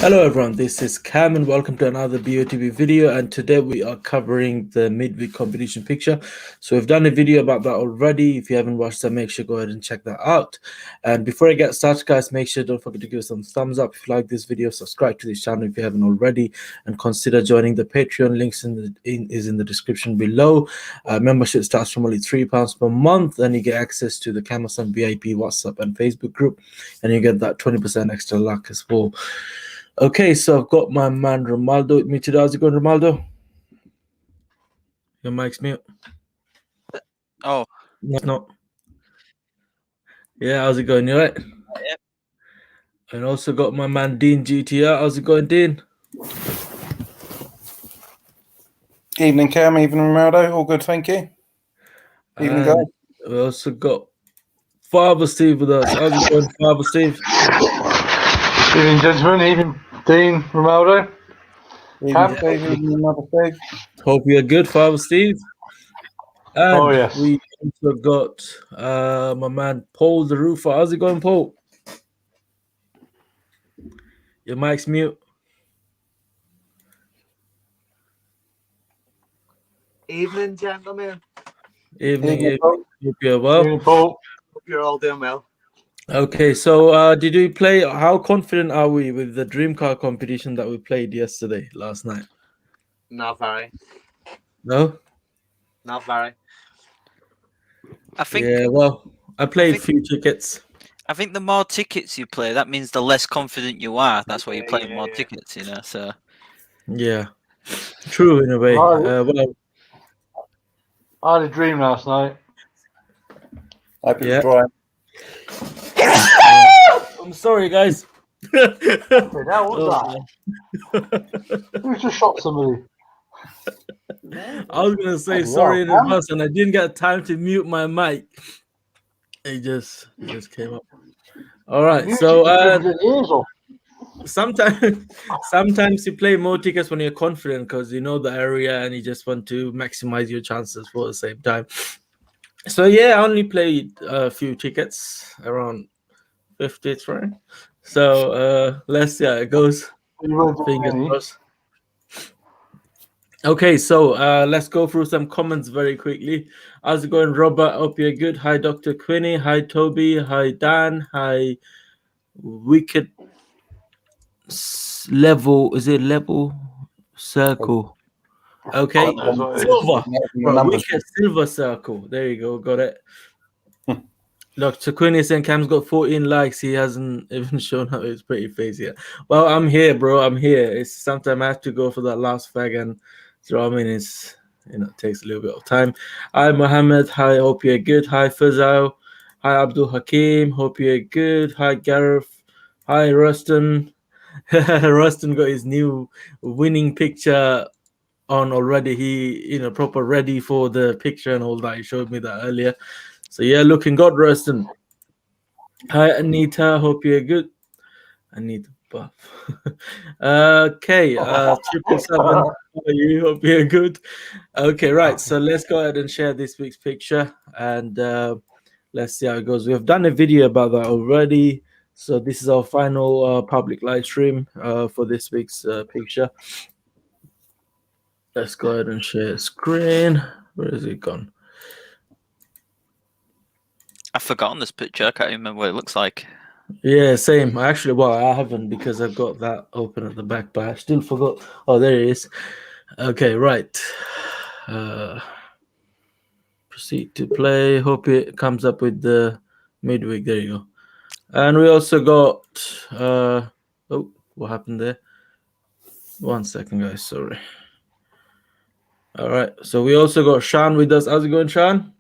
Hello everyone, this is Cam and welcome to another BOTB video, and today we are covering the midweek competition picture. So we've done a video about that already. If you haven't watched that, make sure go ahead and check that out. And before I get started, guys, make sure don't forget to give us some thumbs up if you like this video, subscribe to this channel if you haven't already, and consider joining the Patreon. Links is in the description below. Membership starts from only £3 per month, and you get access to the Hasan VIP WhatsApp and Facebook group, and you get that 20% extra luck as well. Okay, so I've got my man Romaldo with me today. How's it going, Romaldo? Your mic's mute. Oh. No, it's not. Yeah, how's it going? You right? Yeah. And also got my man Dean GTR. How's it going, Dean? Evening, Cam. Evening, Ronaldo. All good, thank you. Evening, guys. We also got Father Steve with us. How's it going, Father Steve? Evening, gentlemen. Evening, Dean, Ronaldo. Evening, Steve. Evening, Mother Steve. Hope you're good, Father Steve. And yes. we also got my man Paul the Roofer. How's it going, Paul? Your mic's mute. Evening, gentlemen. Evening. Hope you're well. Evening, Paul. Hope you're all doing well. Okay, so did we play? How confident are we with the dream car competition that we played last night? Not very. No? Not very. I think. Yeah, well, I played a few tickets. I think the more tickets you play, that means the less confident you are. That's why you're playing more tickets, you know. So. Yeah, true in a way. Well, I had a dream last night. I hope it was dry. I'm sorry, guys. Now what's that? Who just shot somebody? I was gonna say sorry in advance, and I didn't get time to mute my mic. It just came up. All right, so sometimes you play more tickets when you're confident because you know the area and you just want to maximize your chances for the same time. So yeah, I only played a few tickets, around 53. So let's see how it goes. Fingers crossed. Okay, so let's go through some comments very quickly. How's it going, Robert? Hope you're good. Hi, Dr. Quinny. Hi, Toby. Hi, Dan. Hi, Wicked Level. Is it Level Circle? Okay, Silver. Wicked Silver Circle. There you go. Got it. Dr. Quinny saying Cam's got 14 likes. He hasn't even shown up his pretty face yet. Well, I'm here, bro. I'm here. It's sometimes I have to go for that last fag, and so I mean, it's it takes a little bit of time. Hi, Mohammed. Hi, hope you're good. Hi, Fazal. Hi, Abdul Hakim. Hope you're good. Hi, Gareth. Hi, Rustin. Rustin got his new winning picture on already. He, proper ready for the picture and all that. He showed me that earlier. So yeah, looking good, Rustin. Hi, Anita. Hope you're good. Anita buff. Okay, 777. You hope you're good. Okay, right. So let's go ahead and share this week's picture, and let's see how it goes. We have done a video about that already. So this is our final public live stream for this week's picture. Let's go ahead and share screen. Where is it gone? I've forgotten this picture. I can't even remember what it looks like. Yeah, same. Actually, well, I haven't because I've got that open at the back, but I still forgot. Oh, there it is. Okay, right. Proceed to play. Hope it comes up with the midweek. There you go. And we also got oh, what happened there? 1 second, guys. Sorry. All right. So we also got Sean with us. How's it going, Sean?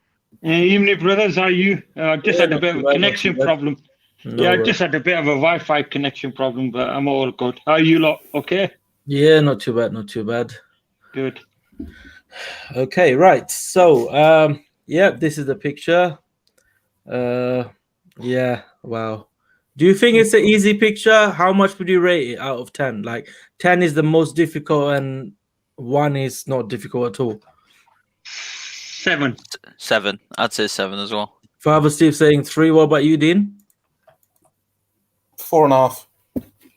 Evening, brothers. How are you? Just had a bit of a connection problem. Just had a bit of a Wi-Fi connection problem, but I'm all good. How are you lot? Okay? Yeah, not too bad. Not too bad. Good. Okay, right. So, yeah, this is the picture. Yeah, wow. Do you think it's an easy picture? How much would you rate it out of 10? Like 10 is the most difficult and 1 is not difficult at all. 7. 7. I'd say 7 as well. Father Steve saying 3. What about you, Dean? 4.5.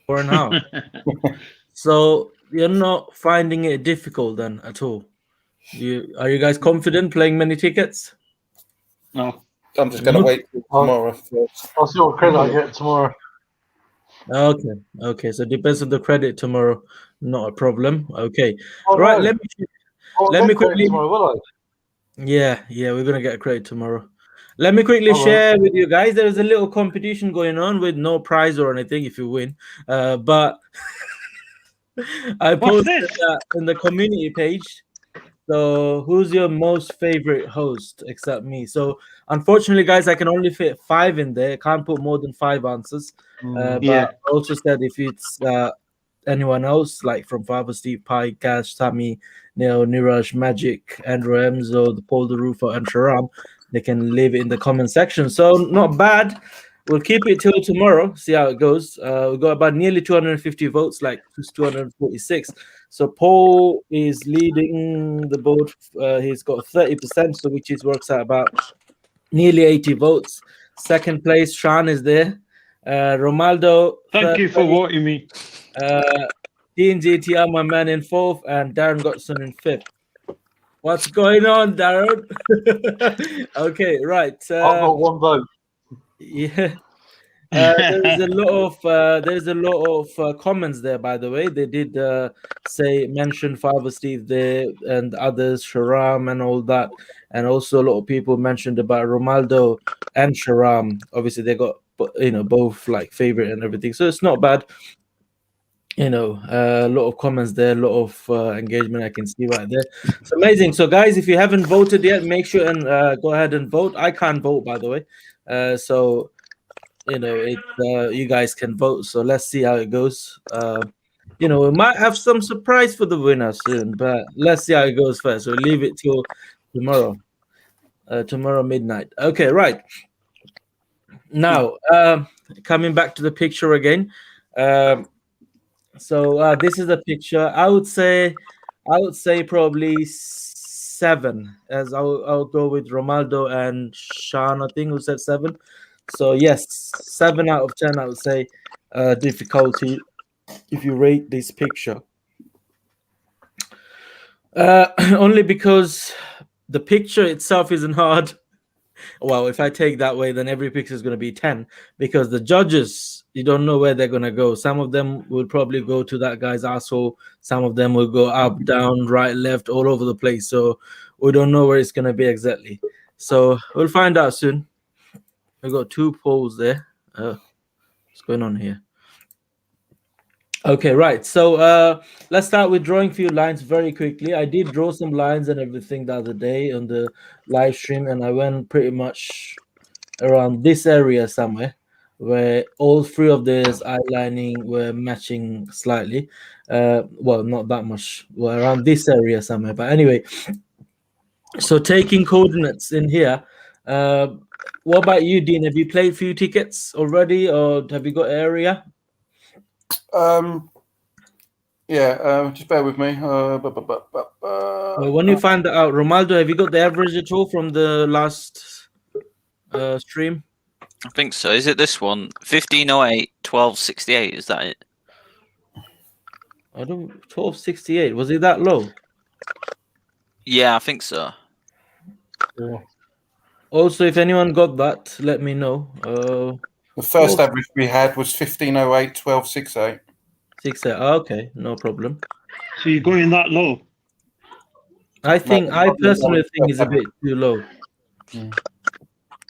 4.5. So you're not finding it difficult then at all? Are you guys confident playing many tickets? No. I'm just going to wait till tomorrow first. I'll see what credit I get tomorrow. Okay. So it depends on the credit tomorrow. Not a problem. Okay. Oh, Right. no. Let me I'll get credit quickly. tomorrow, will I? Yeah, we're gonna get a credit tomorrow. Let me quickly All right. share with you guys. There is a little competition going on with no prize or anything if you win. But I posted that in the community page. So who's your most favorite host except me? So unfortunately, guys, I can only fit 5 in there. I can't put more than 5 answers. But I also said if it's anyone else, like from Father Steve, Pi, Gash, Tammy, Neo, Niraj, Magic, Andrew Emzo, the Paul the Roofer, and Sharam, they can leave it in the comment section. So not bad. We'll keep it till tomorrow, see how it goes. We've got about nearly 250 votes, like 246. So Paul is leading the board. He's got 30%, so which is works out about nearly 80 votes. Second place, Sean is there. Romaldo. Thank you for voting me. Dean GTR, my man, in 4th, and Darren Godson in 5th. What's going on, Darren? Okay, right. I've got 1 vote. Yeah. There's a lot of comments there, by the way. They did mention Father Steve there and others, Sharam and all that, and also a lot of people mentioned about Romaldo and Sharam. Obviously, they got both like favorite and everything, so it's not bad. A lot of comments there, a lot of engagement I can see right there. It's amazing. So guys, if you haven't voted yet, make sure and go ahead and vote. I can't vote, by the way, so you guys can vote. So let's see how it goes. We might have some surprise for the winner soon, but let's see how it goes first. So leave it till tomorrow midnight. Okay, right. Now coming back to the picture again. So this is the picture. I would say probably 7, as I'll go with Romaldo and Sean, I think, who said 7. So yes, 7 out of 10, I would say. Difficulty if you rate this picture. Only because the picture itself isn't hard. Well, if I take that way, then every picture is going to be 10, because the judges, you don't know where they're going to go. Some of them will probably go to that guy's asshole. Some of them will go up, down, right, left, all over the place. So we don't know where it's going to be exactly. So we'll find out soon. We've got 2 polls there. What's going on here? Okay, right. So let's start with drawing a few lines very quickly. I did draw some lines and everything the other day on the live stream, and I went pretty much around this area somewhere where all 3 of these eyelining were matching slightly. Well, not that much. Well, around this area somewhere. But anyway, so taking coordinates in here. What about you, Dean? Have you played a few tickets already, or have you got area? Just bear with me. When you find out, Romaldo, have you got the average at all from the last stream? I think so. Is it this one? 1508, 1268. Is that it? 1268. Was it that low? Yeah, I think so. Yeah. Also, if anyone got that, let me know. The first average we had was 1508, 1268. 68. Okay, no problem. So you're going that low? I personally think it's a bit too low.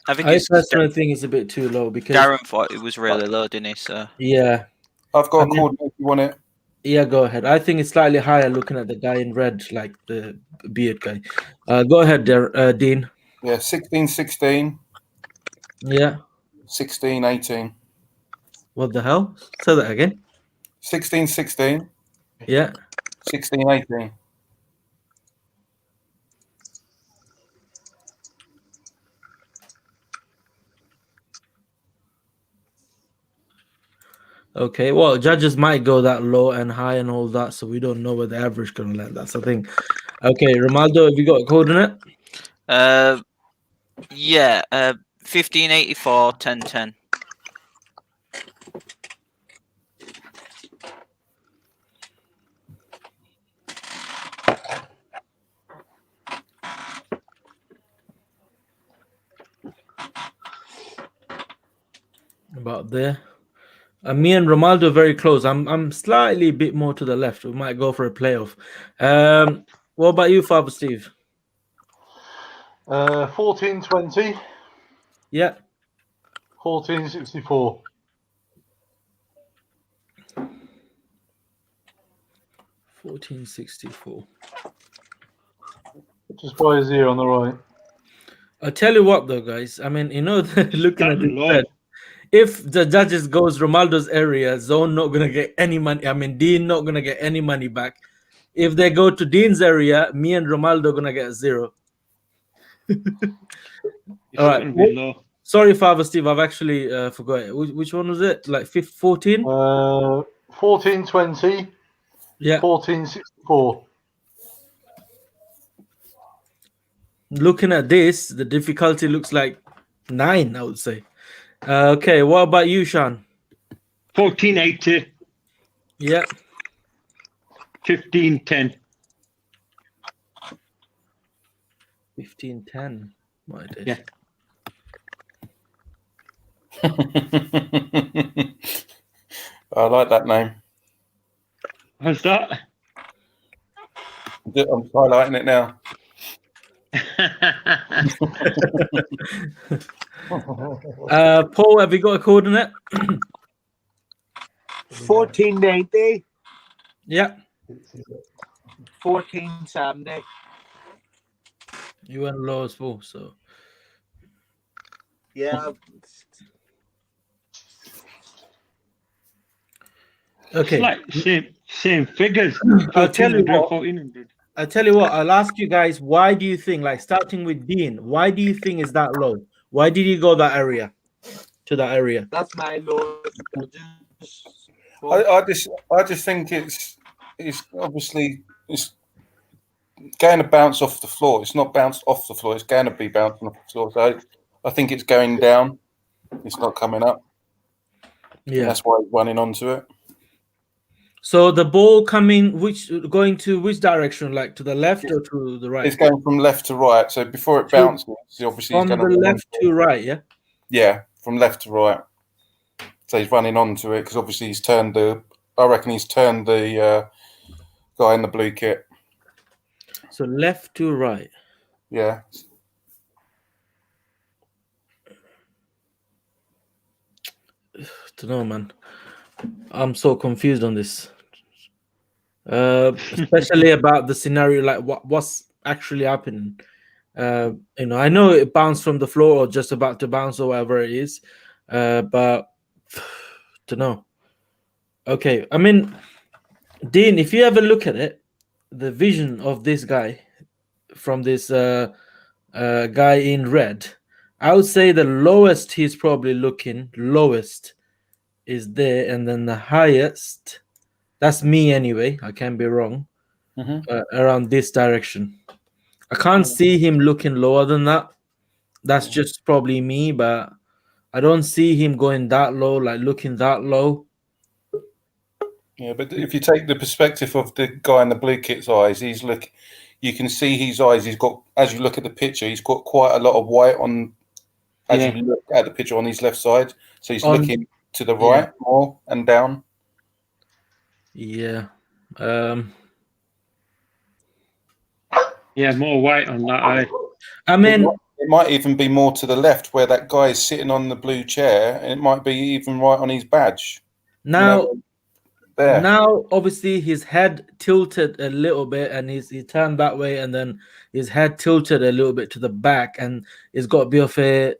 I think personally think it's a bit too low because Darren thought it was really low, didn't he? So yeah, I've got a coordinate if you want it. Yeah, go ahead. I think it's slightly higher looking at the guy in red, like the beard guy. Go ahead, Dean. Yeah, 1616. Yeah. 1618. What the hell? Say that again. 1616. Yeah. 1618. Okay, well, judges might go that low and high and all that, so we don't know where the average gonna land. That's the thing. Okay, Romaldo, have you got a coordinate? Yeah, 1584, 1010. About there. Me and Ronaldo are very close. I'm slightly a bit more to the left. We might go for a playoff. What about you, Father Steve? 1420, Yeah. 1464. 1464. Just by a 0 on the right. I'll tell you what, though, guys. I mean, looking at That's this low. bet, if the judges goes Ronaldo's area, Zone not gonna get any money. I mean, Dean not gonna get any money back. If they go to Dean's area, me and Ronaldo gonna get 0. It's All right. gonna be low. Sorry, Father Steve. I've actually forgot it. Which one was it? Like 14? 1420, Yeah. 1464. Looking at this, the difficulty looks like 9, I would say. Okay, what about you, Sean? 1480, Yeah. 1510. 1510. My days. Yeah. I like that name. How's that? I'm highlighting it now. Paul, have you got a coordinate? 1490, Yeah. 1470. You went low as well, so. Yeah. It's Okay. like same figures. I'll tell you 1400, what. 1400. I'll tell you what. I'll ask you guys. Why do you think, like, starting with Dean? Why do you think is that low? Why did you go that area? To that area? That's my lowest. I just think it's obviously it's going to bounce off the floor. It's not bounced off the floor. It's going to be bouncing off the floor. So I think it's going down. It's not coming up. Yeah. And that's why he's running onto it. So the ball going to which direction? Like to the left or to the right? It's going from left to right. So before it bounces, obviously From he's going the left to right, yeah? Yeah, from left to right. So he's running onto it because obviously he's turned the guy in the blue kit. So left to right. Yeah. Don't know, man. I'm so confused on this. Especially about the scenario, like what's actually happening. I know it bounced from the floor or just about to bounce or whatever it is, but don't know. Okay, I mean, Dean, if you ever look at it, the vision of this guy from this guy in red, I would say the lowest he's probably looking, lowest is there, and then the highest, that's me anyway, I can be wrong, around this direction. I can't see him looking lower than that. That's just probably me, but I don't see him going that low, like looking that low. Yeah, but if you take the perspective of the guy in the blue kit's eyes, you can see his eyes. He's got, as you look at the picture, he's got quite a lot of white on. As you look at the picture on his left side, so he's looking to the right more and down. Yeah. Yeah, more white on that eye. I mean, it might even be more to the left where that guy is sitting on the blue chair, and it might be even right on his badge. Now, there. Now, obviously, his head tilted a little bit, and he turned that way, and then his head tilted a little bit to the back, and he's got a bit of a,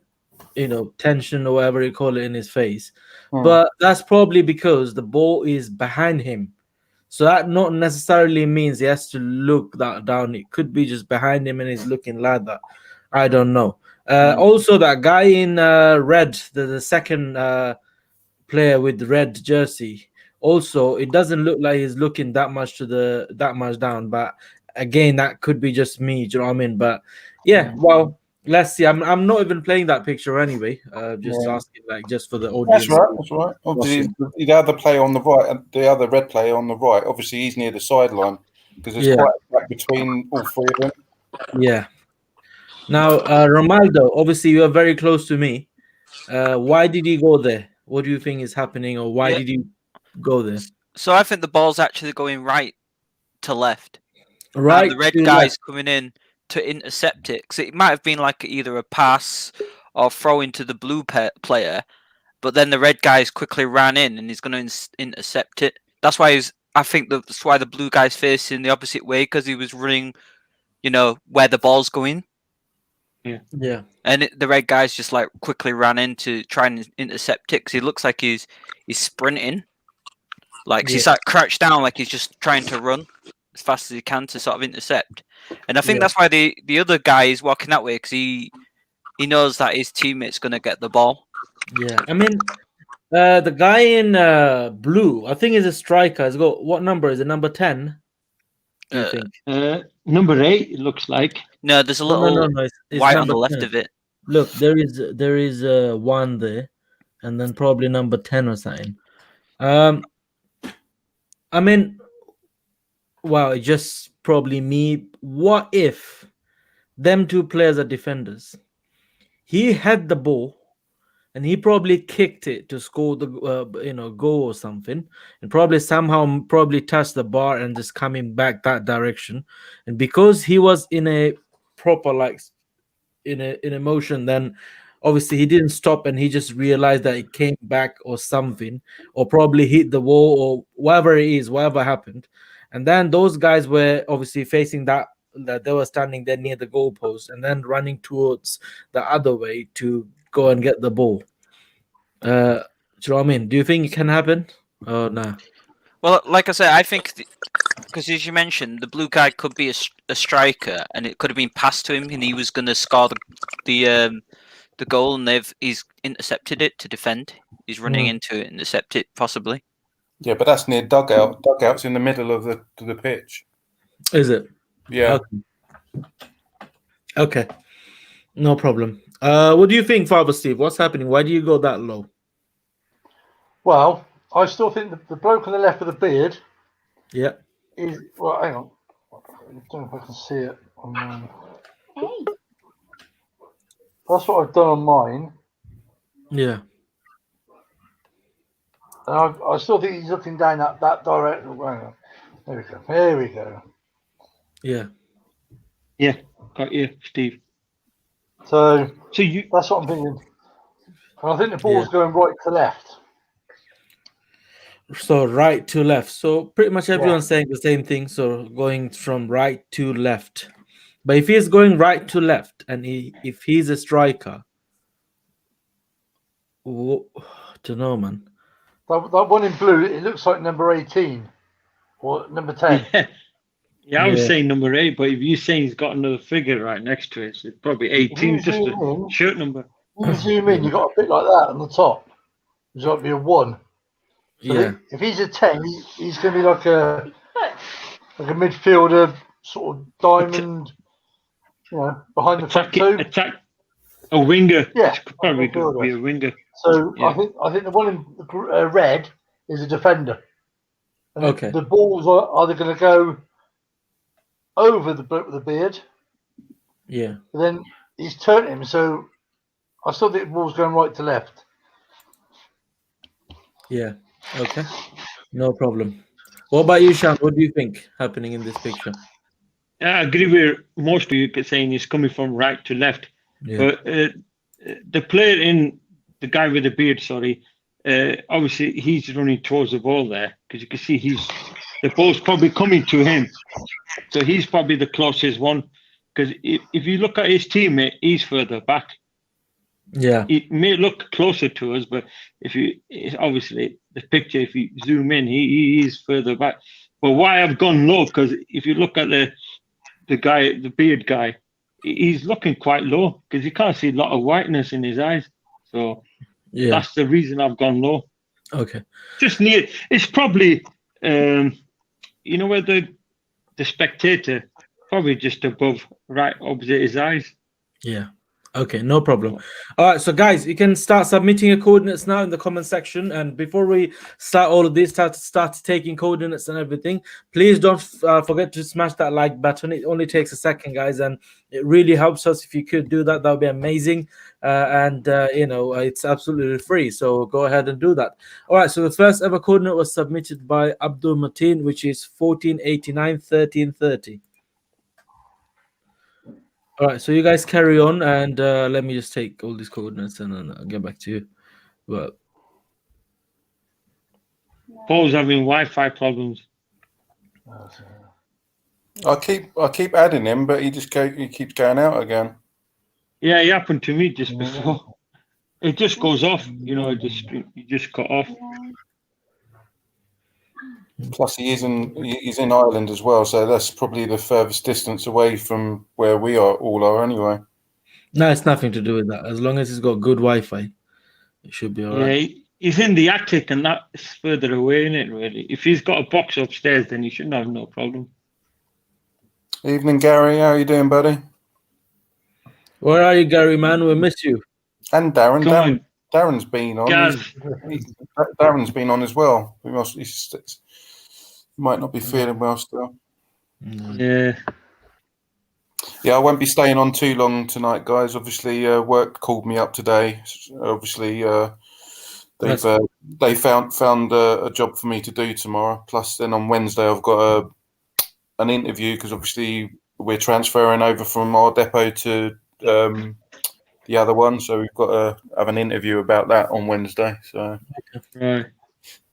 tension or whatever you call it in his face. But that's probably because the ball is behind him. So that not necessarily means he has to look that down. It could be just behind him and he's looking like that. I don't know. Also, that guy in red, the second player with the red jersey, also, it doesn't look like he's looking that much down. But again, that could be just me. Do you know what I mean? But yeah, well, let's see. I'm not even playing that picture anyway. Just asking, like, just for the audience. That's right. Obviously, the other player on the right, the other red player on the right, obviously he's near the sideline because there's quite a gap between all three of them. Yeah. Now, Ronaldo, obviously you are very close to me. Why did he go there? What do you think is happening, or why did you go there? So I think the ball's actually going right to left. Right, and the red guy's coming in to intercept it. So it might have been like either a pass or throw into the blue player, but then the red guy's quickly ran in and he's going to intercept it. That's why I think that's why the blue guy's facing the opposite way, because he was running, where the ball's going. Yeah. And the red guy's just like quickly ran in to try and intercept it, because he looks like he's sprinting. Like he's like crouched down, like he's just trying to run as fast as he can to sort of intercept. And I think that's why the other guy is walking that way, because he knows that his teammate's going to get the ball. Yeah, I mean, the guy in blue, I think, is a striker. Has got, what number is it? Number 10? Do you think? Number 8, it looks like. No, there's a little it's white on the 10. left of it. Look, there is one there, and then probably number 10 or something. I mean, wow, it's just probably me. What if them two players are defenders? He had the ball, and he probably kicked it to score the goal or something, and probably somehow touched the bar and just coming back that direction. And because he was in a proper in a motion, then obviously he didn't stop, and he just realized that it came back or something, or probably hit the wall or whatever it is, whatever happened. And then those guys were obviously facing that they were standing there near the goalpost and then running towards the other way to go and get the ball. Do you know what I mean? Do you think it can happen? Oh no. Well, like I said, I think because as you mentioned, the blue guy could be a striker, and it could have been passed to him, and he was going to score the goal, and he's intercepted it to defend. He's running into it, intercept it possibly. Yeah, but that's near dugout. Dugout's in the middle of the pitch. Is it? Yeah. Okay. No problem. What do you think, Father Steve? What's happening? Why do you go that low? Well, I still think the bloke on the left with the beard. Yeah. Is well. Hang on. I don't know if I can see it. That's what I've done on mine. Yeah. And I still think he's looking down that direction. Hang on. There we go. Yeah. Yeah, got you, Steve. So you. That's what I'm thinking. And I think the ball's going right to left. So right to left. So pretty much everyone's saying the same thing. So going from right to left. But if he's going right to left, and if he's a striker, don't know, man. That one in blue, it looks like number 18 or number 10. Yeah, I was saying number 8, but if you're saying he's got another figure right next to it, so it's probably 18, just a shirt number. When you zoom in, you've got a bit like that on the top. There's got to be a 1. So if he's a 10, he's going to be like a midfielder, sort of diamond, behind the front two. A winger. Yeah, probably could be a winger. So I think the one in red is a defender. And the balls are either going to go over the bloke with the beard. Yeah. But then he's turned him, so I still think the ball's going right to left. Yeah. Okay. No problem. What about you, Sean? What do you think happening in this picture? I agree with most of you saying he's coming from right to left. Yeah. But the player in the guy with the beard, obviously he's running towards the ball there, because you can see the ball's probably coming to him. So he's probably the closest one, because if you look at his teammate, he's further back. Yeah. It may look closer to us, but obviously the picture, if you zoom in, he is further back. But why I've gone low, because if you look at the guy, the beard guy, he's looking quite low, because you can't see a lot of whiteness in his eyes. So that's the reason I've gone low. Okay. Just near. It's probably, where the spectator, probably just above, right opposite his eyes. Yeah. Okay, no problem. All right, so guys, you can start submitting your coordinates now in the comment section. And before we start all of this, start taking coordinates and everything, please don't forget to smash that like button. It only takes a second, guys, and it really helps us. If you could do that, that would be amazing. It's absolutely free, so go ahead and do that. All right, so the first ever coordinate was submitted by Abdul Mateen, which is 1489 1330. All right, so you guys carry on, and let me just take all these coordinates, and then I'll get back to you. Well, Paul's having Wi-Fi problems. I keep adding him, but he keeps going out again. Yeah, it happened to me just before. It just goes off, you just cut off. Plus, he's in Ireland as well, so that's probably the furthest distance away from where we all are anyway. no, it's nothing to do with that. As long as he's got good Wi-Fi, it should be all right. Yeah, he's in the attic, and that's further away, isn't it, really? If he's got a box upstairs, then he shouldn't have no problem. Evening, Gary. How are you doing, buddy? Where are you, Gary, man? We miss you. And Darren. Come on. Darren's been on. Darren's been on as well. He might not be feeling well still. Yeah. Yeah, I won't be staying on too long tonight, guys. Obviously, work called me up today. Obviously, they found a job for me to do tomorrow. Plus, then on Wednesday, I've got an interview because obviously we're transferring over from our depot to the other one, so we've got to have an interview about that on Wednesday. So, right,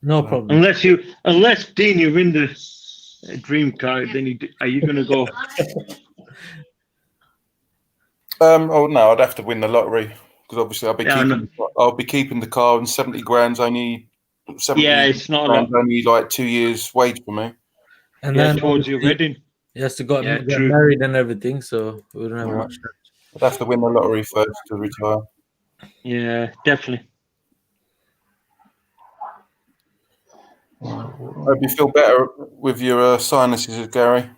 no problem. Unless Dean, you win the dream card, then are you going to go? Oh no, I'd have to win the lottery because obviously I'll be keeping the car, and 70 grand's only 70. Yeah, it's not only like 2 years' wage for me. And then towards your wedding, he has to get married and everything, so we don't have much time. I'd have to win the lottery first to retire. Yeah, definitely. Hope you feel better with your sinuses, Gary.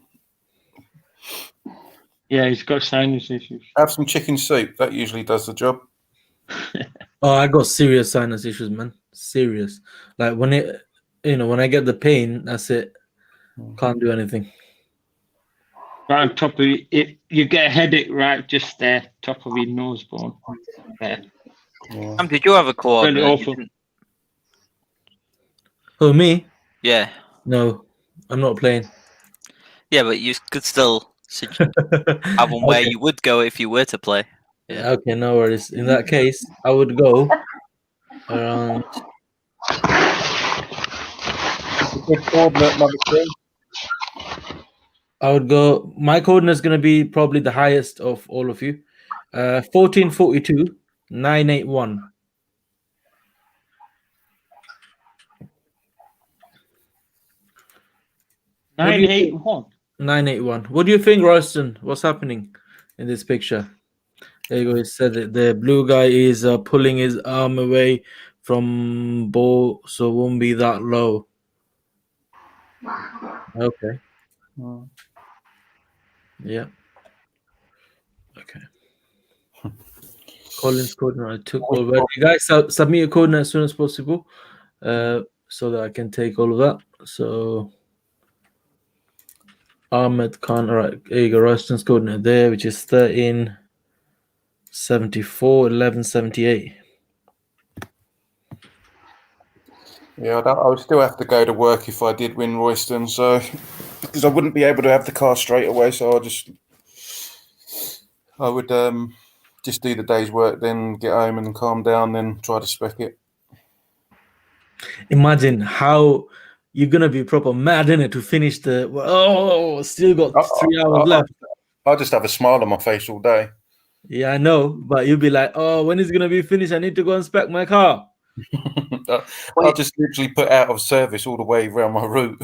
Yeah, he's got sinus issues. Have some chicken soup. That usually does the job. Oh, I got serious sinus issues, man. Serious. Like when I get the pain, that's it. Can't do anything. Right on top of it, you get a headache right just there, top of your nose bone. There. Yeah. Did you have a call? Really awful. Who, me? Yeah. No, I'm not playing. Yeah, but you could still have one where you would go if you were to play. Yeah, okay, no worries. In that case, I would go around. Good coordinate, number 3. I would go. My coordinate is going to be probably the highest of all of you. 1442 981. 981. 981. What do you think, Royston? What's happening in this picture? There you go. He said it. The blue guy is pulling his arm away from ball, so it won't be that low. Okay. Yeah. Okay. Colin's coordinate I took all. Well, you guys submit your coordinate as soon as possible, so that I can take all of that. So Ahmed Khan. All right, there you go. Royston's coordinate there, which is 1374 1178. Yeah, I would still have to go to work if I did win Royston, so because I wouldn't be able to have the car straight away. So I would just do the day's work, then get home and calm down, then try to spec it. Imagine how you're gonna be proper mad, innit, to finish the. Oh, still got 3 hours left. I'll just have a smile on my face all day. Yeah, I know, but you'll be like, oh, when is it gonna be finished? I need to go and spec my car. I'll just literally put out of service all the way around my route.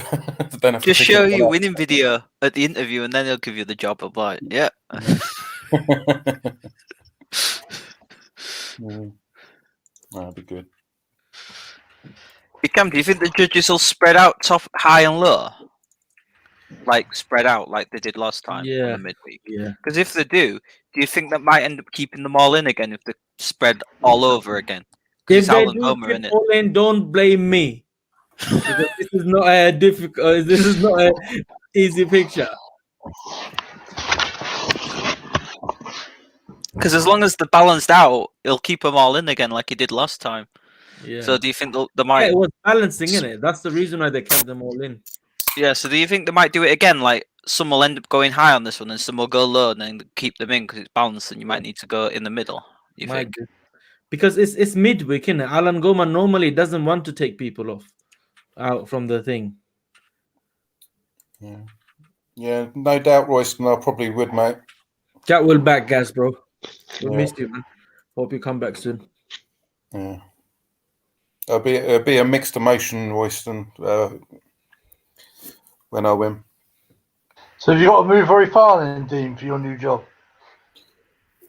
Just show you winning video at the interview, and then they'll give you the job. Of like, yeah. That'd be good. Cam, do you think the judges will spread out top, high, and low? like spread out like they did last time on the midweek? Yeah. Because if they do you think that might end up keeping them all in again if they spread all over again? If they do keep all in, don't blame me. Because this is not a difficult. This is not an easy picture. Because as long as they're balanced out, it'll keep them all in again like he did last time. Yeah. So do you think they might? Yeah, it was balancing in it. That's the reason why they kept them all in. Yeah. So do you think they might do it again? Like some will end up going high on this one, and some will go low, and then keep them in because it's balanced, and you might need to go in the middle. You Might think? do. Because it's midweek, innit? Alan Goma normally doesn't want to take people off out from the thing. Yeah, no doubt, Royston. I probably would, mate. Jack will back gas, bro. We'll miss you, man. Hope you come back soon. Yeah. It'll be a mixed emotion, Royston, when I win. So have you got to move very far then, Dean, for your new job?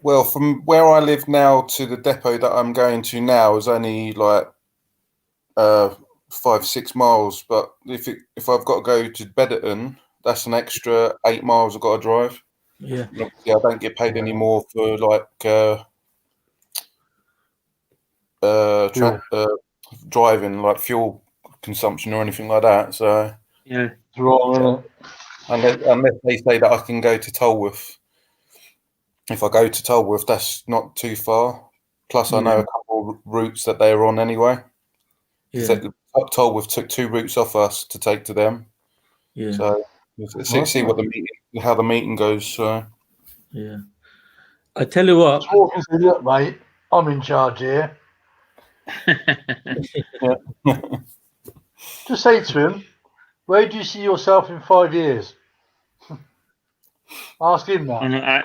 Well, from where I live now to the depot that I'm going to now is only like 5-6 miles. But if I've got to go to Bedderton, that's an extra 8 miles I've got to drive. Yeah. I don't get paid any more for like driving, like fuel consumption or anything like that. So yeah, it's wrong, unless they say that I can go to Tolworth. If I go to Tolworth, that's not too far. Plus, I know a couple of routes that they're on anyway. Yeah. Tolworth took 2 routes off us to take to them. Yeah. So see what how the meeting goes. So yeah. I tell you what. Look, mate, I'm in charge here. Just say to him, where do you see yourself in 5 years? Ask him that.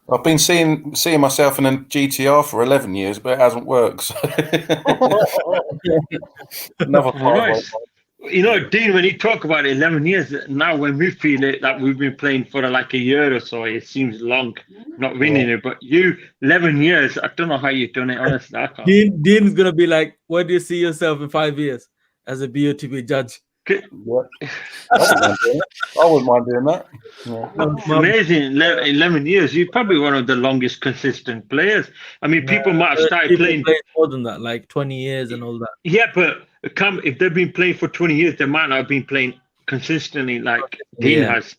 I've been seeing myself in a GTR for 11 years, but it hasn't worked. So. Another nice. You know, Dean, when you talk about 11 years, now when we feel it, that we've been playing for like a year or so, it seems long, not winning it. But you, 11 years, I don't know how you've done it, honestly. I can't. Dean's going to be like, where do you see yourself in 5 years as a BOTB judge? I wouldn't mind doing that. Yeah. It's amazing. 11 years. You're probably one of the longest consistent players. I mean, people might have started playing more than that, like 20 years and all that. Yeah, but if they've been playing for 20 years, they might not have been playing consistently like Dean has.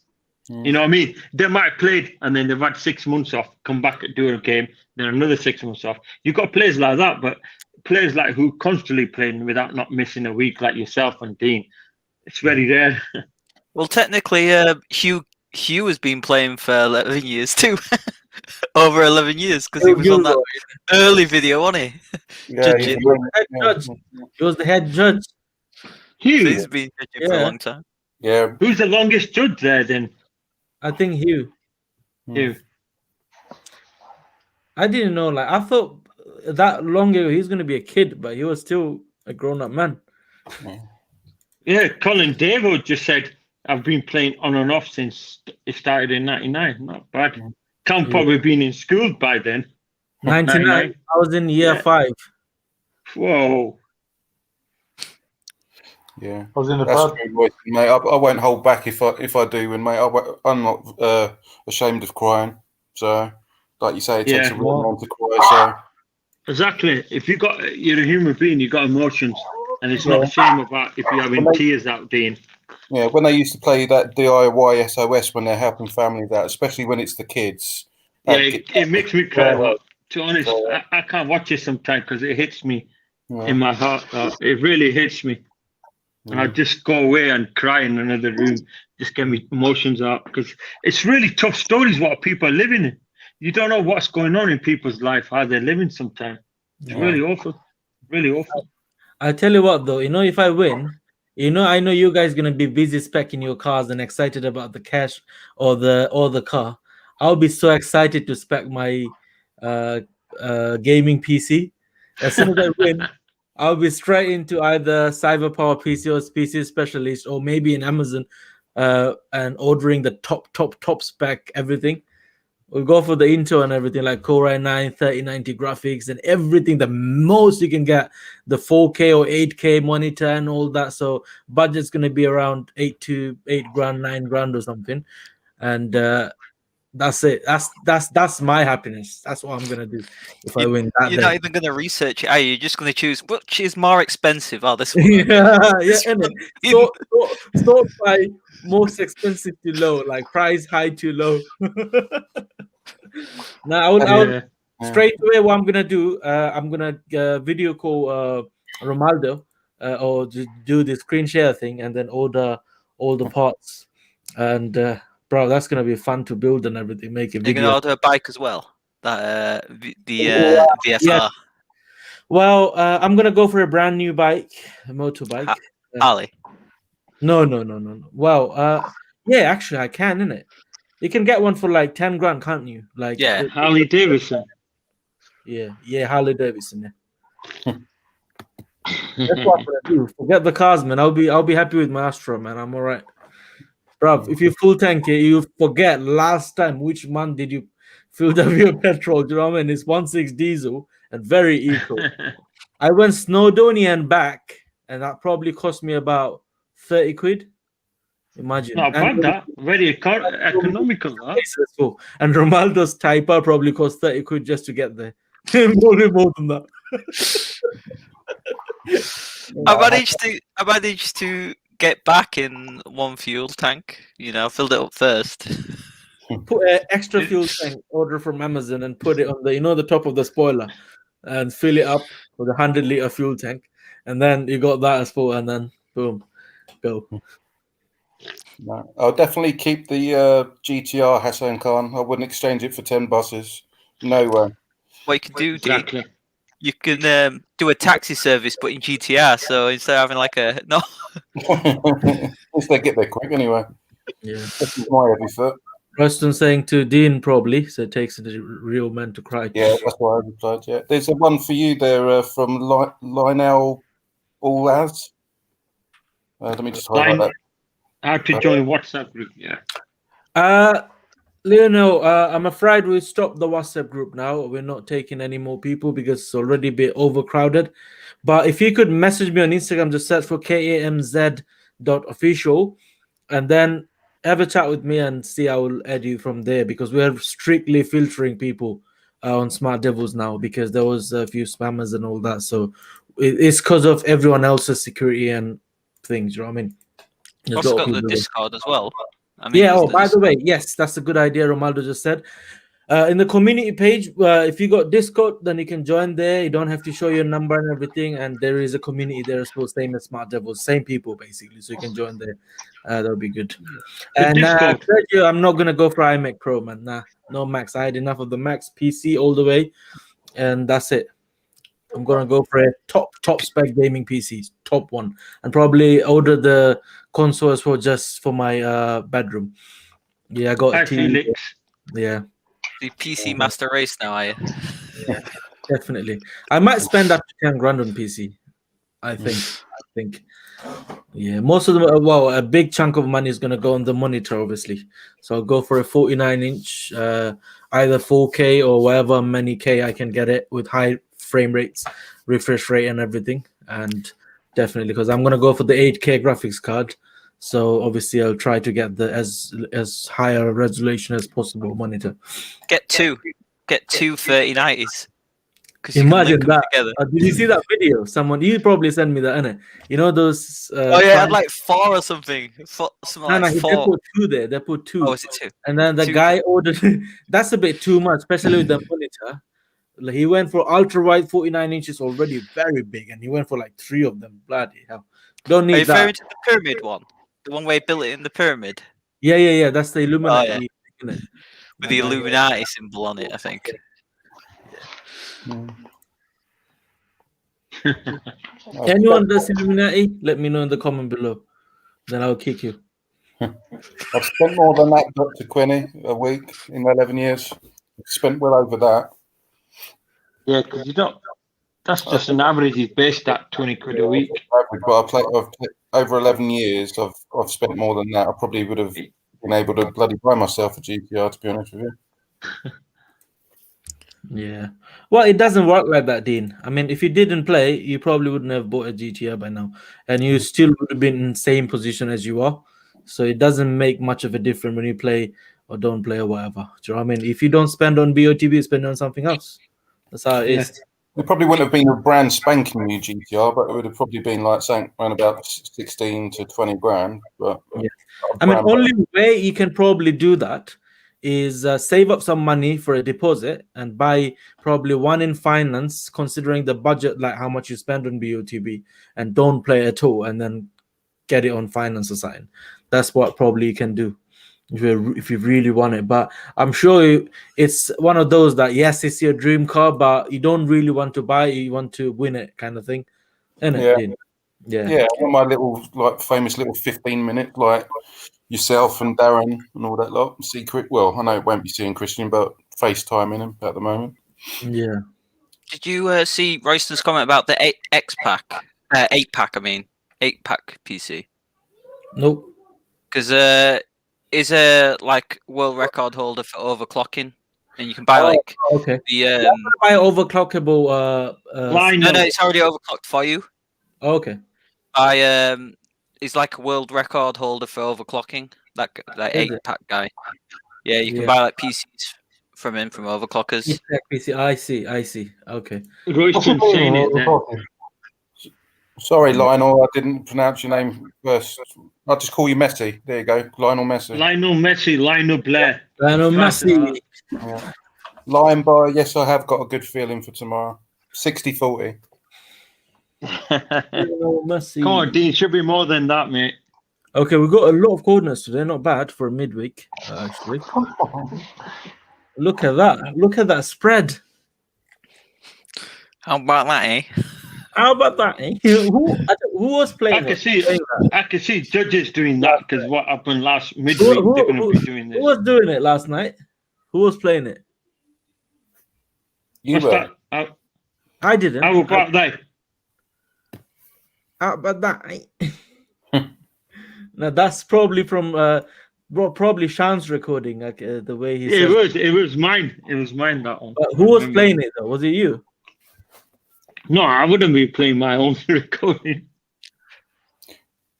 You know what I mean? They might have played and then they've had 6 months off, come back and do a game, then another 6 months off. You've got players like that, but players like who constantly playing without not missing a week, like yourself and Dean, it's very rare. Well, technically, Hugh has been playing for 11 years too. Over 11 years because he was on that early video, wasn't he? Yeah, he was the head judge. Hugh? So he's been judging for a long time. Yeah. Who's the longest judge there then? I think Hugh. Hugh. I didn't know. Like I thought that long ago he's going to be a kid, but he was still a grown-up man. Yeah, Colin Davo just said, I've been playing on and off since it started in 99. Not bad. Can't probably been in school by then. 99. I was in year 5. Whoa. Yeah. I was in the pub. Mate. I won't hold back if I do win, mate. I'm not ashamed of crying. So, like you say, it takes a real man to cry. So. Exactly. If you're a human being, you've got emotions. And it's not a shame about if you're having tears out, Dean. Yeah, when they used to play that DIY SOS when they're helping families out, especially when it's the kids. Yeah, it makes me cry. To be honest, I can't watch it sometimes because it hits me in my heart. It really hits me. And I just go away and cry in another room, just get me emotions out. Because it's really tough stories what people are living in. You don't know what's going on in people's life, how they're living sometimes. It's really awful. Really awful. I tell you what, though, if I win, I know you guys gonna be busy specking your cars and excited about the cash or the car. I'll be so excited to spec my gaming PC. As soon as I win, I'll be straight into either CyberPower PC or PC Specialist, or maybe in Amazon, and ordering the top spec everything. We'll go for the Intel and everything, like Core i9 3090 graphics and everything. The most you can get, the 4K or 8K monitor and all that. So budget's gonna be around 8 grand, 9 grand or something. And that's it. That's my happiness. That's what I'm gonna do if I win that. You're not even gonna research it, are you? You're just gonna choose which is more expensive. Oh, this one. Sort by most expensive to low, like price high to low. Now I'll straight away. What I'm gonna do, I'm gonna video call Ronaldo or do the screen share thing, and then order all the parts. And bro, that's gonna be fun to build and everything. Make a video. You're gonna order a bike as well. That the VSR. Yeah. Well, I'm gonna go for a brand new bike, a motorbike. Harley. No. Well, yeah, actually, I can, innit? You can get one for like 10 grand, can't you? Like, yeah, Harley Davidson. Yeah, Harley Davidson. Yeah. That's what I'm gonna do. Forget the cars, man. I'll be happy with my Astro, man. I'm all right, bro. If you full tank it, you forget last time which month did you fill up your petrol? Do you know what I mean? It's 1.6 diesel and very eco. I went Snowdonia and back, and that probably cost me about 30 quid. Imagine. Not bad, that. Very economical. Huh? And Ronaldo's Typer probably cost 30 quid just to get there. more than that. I managed to get back in one fuel tank. You know, filled it up first. Put an extra fuel tank order from Amazon and put it on the top of the spoiler, and fill it up with a 100-liter fuel tank, and then you got that as full, and then boom, go. No, I'll definitely keep the GTR Hasan Khan. I wouldn't exchange it for 10 buses. No way. What you can do, exactly. You can do a taxi service, but in GTR. So instead of having like a no, if they get there quick anyway. Yeah, this is my heavy foot. Preston saying to Dean probably, so it takes a real man to cry. Yeah, that's why I replied. Yeah, there's a one for you there from Lionel Ballaz. Let me just highlight that. How to join WhatsApp group? Yeah. Lionel, I'm afraid we stopped the WhatsApp group now. We're not taking any more people because it's already a bit overcrowded. But if you could message me on Instagram, just search for kamz.official, and then have a chat with me and see I will add you from there, because we are strictly filtering people on Smart Devils now because there was a few spammers and all that. So it's because of everyone else's security and things. You know what I mean? Also got the Discord as well. I mean, yeah. Oh, by the way, yes, that's a good idea. Romaldo just said. In the community page, if you got Discord, then you can join there. You don't have to show your number and everything. And there is a community there as well, same as Smart Devils, same people basically. So you can join there. That'll be good. And I'm not gonna go for iMac Pro, man. Nah, no Max. I had enough of the Max PC all the way, and that's it. I'm gonna go for a top spec gaming PCs, top one, and probably order the console as well just for my bedroom. Yeah, I got a TV. Yeah. The PC master race now, are you? Yeah, definitely. I might spend up to 10 grand on PC. I think. Yeah, most of them. Well, a big chunk of money is gonna go on the monitor, obviously. So I'll go for a 49-inch, either 4K or whatever many K I can get it with high frame rates, refresh rate, and everything. And definitely, because I'm gonna go for the 8K graphics card. So obviously, I'll try to get the as higher resolution as possible monitor. Get two 3090s. Imagine that. Did you see that video? You probably sent me that, innit? You know those. Oh yeah, I had like 4 or something. No, they put 2 there. They put 2. Oh, is it 2? And then the guy ordered. That's a bit too much, especially with the monitor. Like, he went for ultra wide 49 inches already, very big, and he went for like 3 of them. Bloody hell! Don't need that. Are you referring to the pyramid one? The one where he built it in the pyramid? Yeah. That's the Illuminati. Oh, yeah. With the Illuminati symbol on it, I think. Anyone does Illuminati? Let me know in the comment below. Then I'll kick you. I've spent more than that, Dr. Quinny, a week in 11 years. I've spent well over that. Yeah, because you don't. That's just an average. He's based at 20 quid a week. Average, but I've played over 11 years. I've spent more than that. I probably would have been able to bloody buy myself a GTR, to be honest with you. Yeah. Well, it doesn't work like that, Dean. I mean, if you didn't play, you probably wouldn't have bought a GTR by now, and you still would have been in the same position as you are. So it doesn't make much of a difference when you play or don't play or whatever. Do you know what I mean? If you don't spend on BOTB, spend on something else. That's how it is. It probably wouldn't have been a brand spanking new GTR, but it would have probably been like saying around about 16 to 20 grand. But yeah. I mean, only way you can probably do that is save up some money for a deposit and buy probably one in finance, considering the budget, like how much you spend on BOTB, and don't play at all, and then get it on finance or something. That's what probably you can do if you really want it. But I'm sure it's one of those that, yes, it's your dream car, but you don't really want to buy it, you want to win it kind of thing. Isn't it? Yeah, one of my little famous little 15-minute yourself and Darren and all that lot. Secret. Well, I know it won't be seeing Christian, but FaceTiming him at the moment. Yeah. Did you see Royston's comment about the 8-pack? 8-pack, I mean, 8-pack PC. Nope. Because is a world record holder for overclocking, and you can buy the buy overclockable. No, it's already overclocked for you. Oh, okay. He's like a world record holder for overclocking. That 8-pack guy. Yeah, you can buy PCs from him from overclockers. PC. I see. Okay. Royston saying it then. Sorry, Lionel, I didn't pronounce your name first. I'll just call you Messi. There you go, Lionel Messi. Lionel Blair. Lionel Messi. Yeah. Lion Bar, yes, I have got a good feeling for tomorrow. 60-40. Messi. Come on, Dean, should be more than that, mate. Okay, we've got a lot of coordinates today. Not bad for a midweek, actually. Look at that. Look at that spread. How about that, eh? How about that? Eh? Who was playing? I can see judges doing that because what happened last midweek, they're going to be doing this. Who was doing it last night? Who was playing it? You were. I didn't. How about that? How about that? Now that's probably from probably Shan's recording, like the way he said. It was mine. It was mine, that one. Who was playing it though? Was it you? No, I wouldn't be playing my own recording.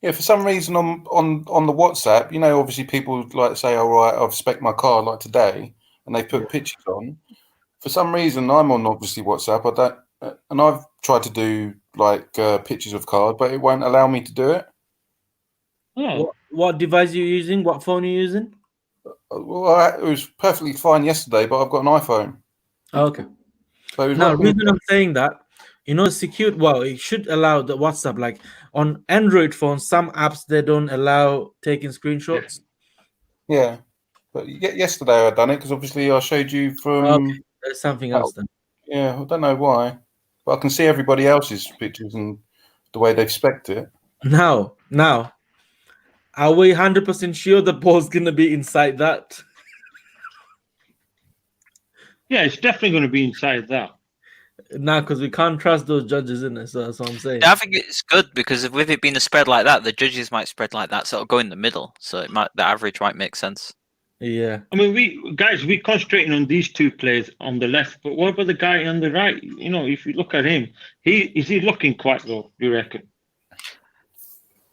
Yeah, for some reason on the WhatsApp, obviously people say, "All right, I've spec'd my car like today," and they put pictures on. For some reason, I'm on obviously WhatsApp. And I've tried to do pictures of cars, but it won't allow me to do it. Oh. What device are you using? What phone are you using? Well, it was perfectly fine yesterday, but I've got an iPhone. Oh, okay. So now, the reason I'm saying that, secure. Well, it should allow the WhatsApp. Like on Android phones, some apps they don't allow taking screenshots. Yeah, but yesterday I done it because obviously I showed you from. Okay. There's something else then. Yeah, I don't know why, but I can see everybody else's pictures and the way they've spec'd it. Now, are we 100% sure the ball's gonna be inside that? Yeah, it's definitely going to be inside that. Nah, because we can't trust those judges, isn't it? So that's what I'm saying. Yeah, I think it's good because with it being a spread like that, the judges might spread like that, so it'll go in the middle. So the average might make sense. Yeah. I mean, we're concentrating on these two players on the left, but what about the guy on the right? If you look at him, is he looking quite low, do you reckon?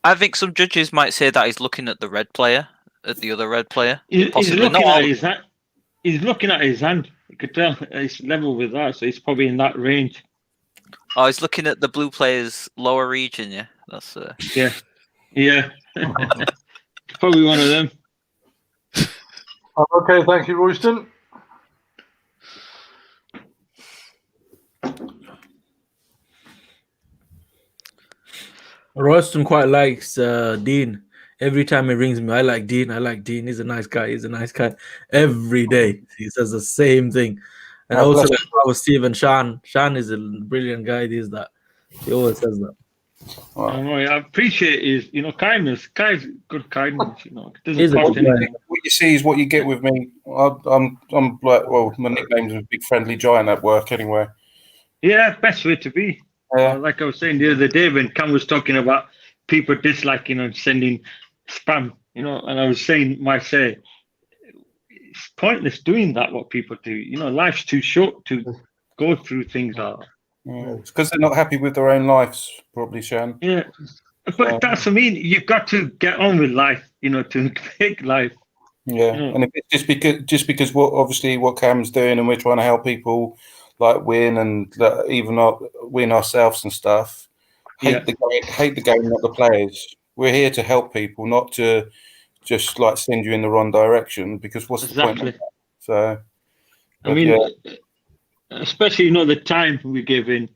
I think some judges might say that he's looking at the red player, at the other red player. He's looking at his hand. He's looking at his hand. You could tell it's level with that, so he's probably in that range. Oh, he's looking at the blue player's lower region, yeah? That's Yeah. Probably one of them. Okay, thank you, Royston. Royston quite likes Dean. Every time he rings me, I like Dean. He's a nice guy. Every day he says the same thing. And also like Stephen Shan. Shan is a brilliant guy. He always says that. Wow. I appreciate his, kindness. Guy's good kindness, He's a good guy. What you see is what you get with me. I'm my nickname's a big friendly giant at work anyway. Yeah, best way to be. Like I was saying the other day when Cam was talking about people disliking and sending spam, and I was saying myself, it's pointless doing that. What people do, life's too short to go through things like that. It's because they're not happy with their own lives, probably, Shan. Yeah, but that's what I mean. You've got to get on with life, to make life. Yeah, and if it's just because what Cam's doing, and we're trying to help people like win and even win ourselves and stuff. Hate the game, not the players. We're here to help people, not to just like send you in the wrong direction. Because what's the point of that? So, I mean, especially the time we give in.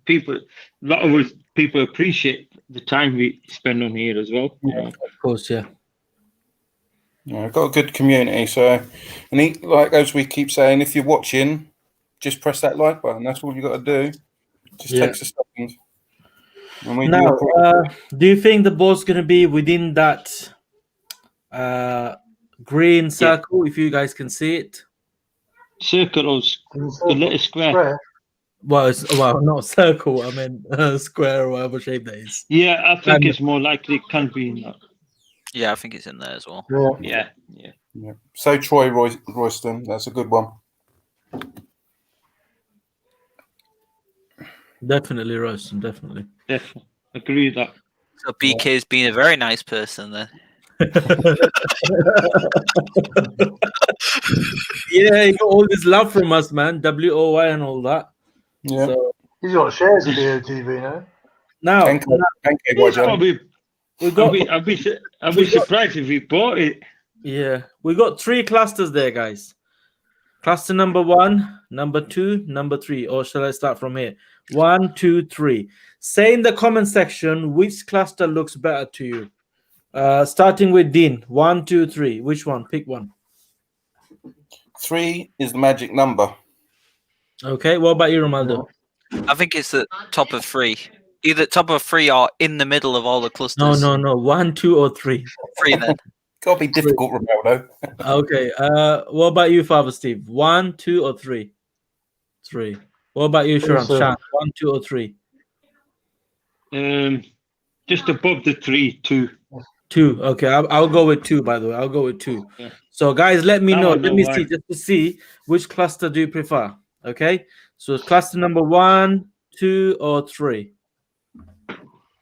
People, a lot of us people appreciate the time we spend on here as well. Of course, yeah. I've got a good community, so like as we keep saying, if you're watching, just press that like button. That's all you got to do. Just takes a second. Now, do you think the ball's going to be within that green circle? If you guys can see it, circle or the little square. Well, not circle. I mean square or whatever shape that is. Yeah, I think it's more likely it can be in that. Yeah, I think it's in there as well. Yeah. So Troy Royston, that's a good one. Definitely Royston, definitely. Agree with that. So BK's being a very nice person then. Yeah, he got all this love from us, man. WOY and all that. Yeah. So, he's got shares in BOTB now. I'd be surprised if he bought it. Yeah, we got 3 clusters there, guys. Cluster number 1, number 2, number 3. Or shall I start from here? 1, 2, 3. Say in the comment section which cluster looks better to you. Starting with Dean. 1, 2, 3. Which one? Pick one. 3 is the magic number. Okay. What about you, Romaldo? I think it's the top of 3. Either top of 3 or in the middle of all the clusters. No. 1, 2, or 3. 3 then. Gotta be difficult, Ronaldo. Okay. What about you, Father Steve? 1, 2, or 3? 3. What about you, Sharam? 1, 2, or 3? Just above the 3, 2. 2. Okay, I'll go with 2. By the way, I'll go with 2. Yeah. So, guys, let me know. Let me see just to see which cluster do you prefer. Okay. So, cluster number 1, 2, or 3.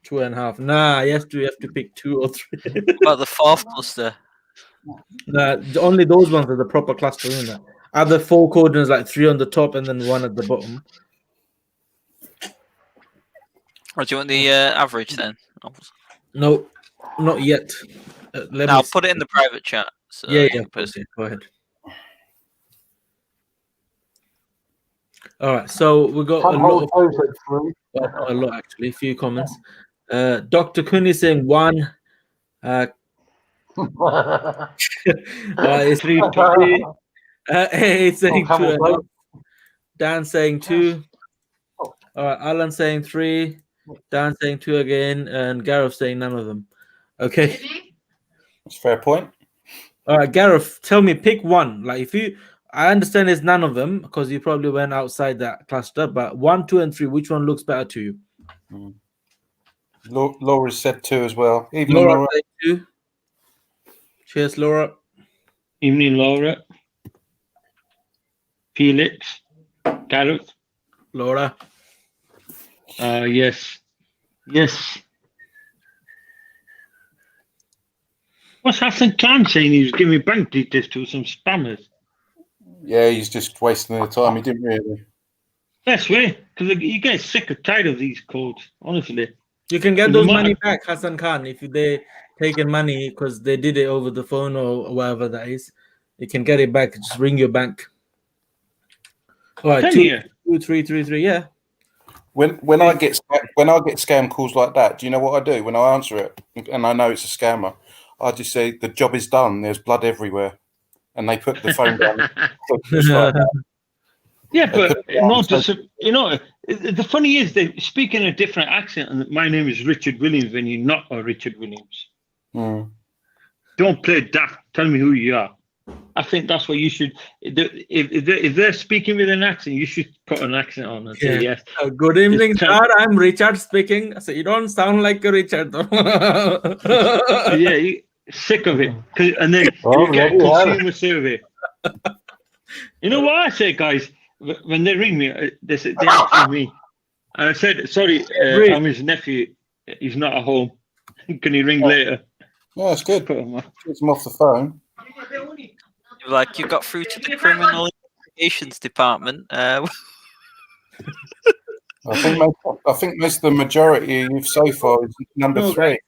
2.5. Nah, you have to pick 2 or 3. About the 4th cluster. Nah, only those ones are the proper cluster, isn't it? Other 4 coordinates like 3 on the top and then 1 at the bottom. Or do you want the average then? No, not yet. I'll put it in the private chat. So yeah. Go ahead. All right, so we got a lot actually. A few comments. Dr. Kun is saying 1. It's 3. It's saying 2. Dan saying 2. All right, Alan saying 3. Dan saying 2 again, and Gareth saying none of them. Okay. That's a fair point. All right, Gareth, tell me, pick one. Like I understand there's none of them because you probably went outside that cluster, but 1, 2, and 3, which one looks better to you? Laura said 2 as well. Evening, Laura said 2. Cheers, Laura. Evening, Laura. Felix. Gareth. Laura. Yes. What's Hasan Khan saying? He was giving bank details to some spammers. Yeah, he's just wasting their time. He didn't really. Best way, because you get sick or tired of these codes, honestly. You can get those money back, Hasan Khan, if they taken money because they did it over the phone or whatever that is. You can get it back. Just ring your bank. All right, 2, 3, 3, 3. Yeah. When I get scam calls like that, do you know what I do when I answer it and I know it's a scammer? I just say the job is done. There's blood everywhere, and they put the phone down. Yeah, but the funny is they speak in a different accent, and my name is Richard Williams when you're not a Richard Williams. Don't play daft. Tell me who you are. I think that's what you should. If they're speaking with an accent, you should put an accent on and say yes. Good evening, sir. I'm Richard speaking. So you don't sound like a Richard, though. Yeah, Sick of it. And then Oh, you get a bloody hell. consumer survey. You know what I say, guys? When they ring me, they ask me. And I said, sorry, I'm his nephew. He's not at home. Can he ring later? Yeah, it's good. Put him on. Gets him off the phone. Like, you got through to the criminal investigations department. I think most of the majority so far is number 3.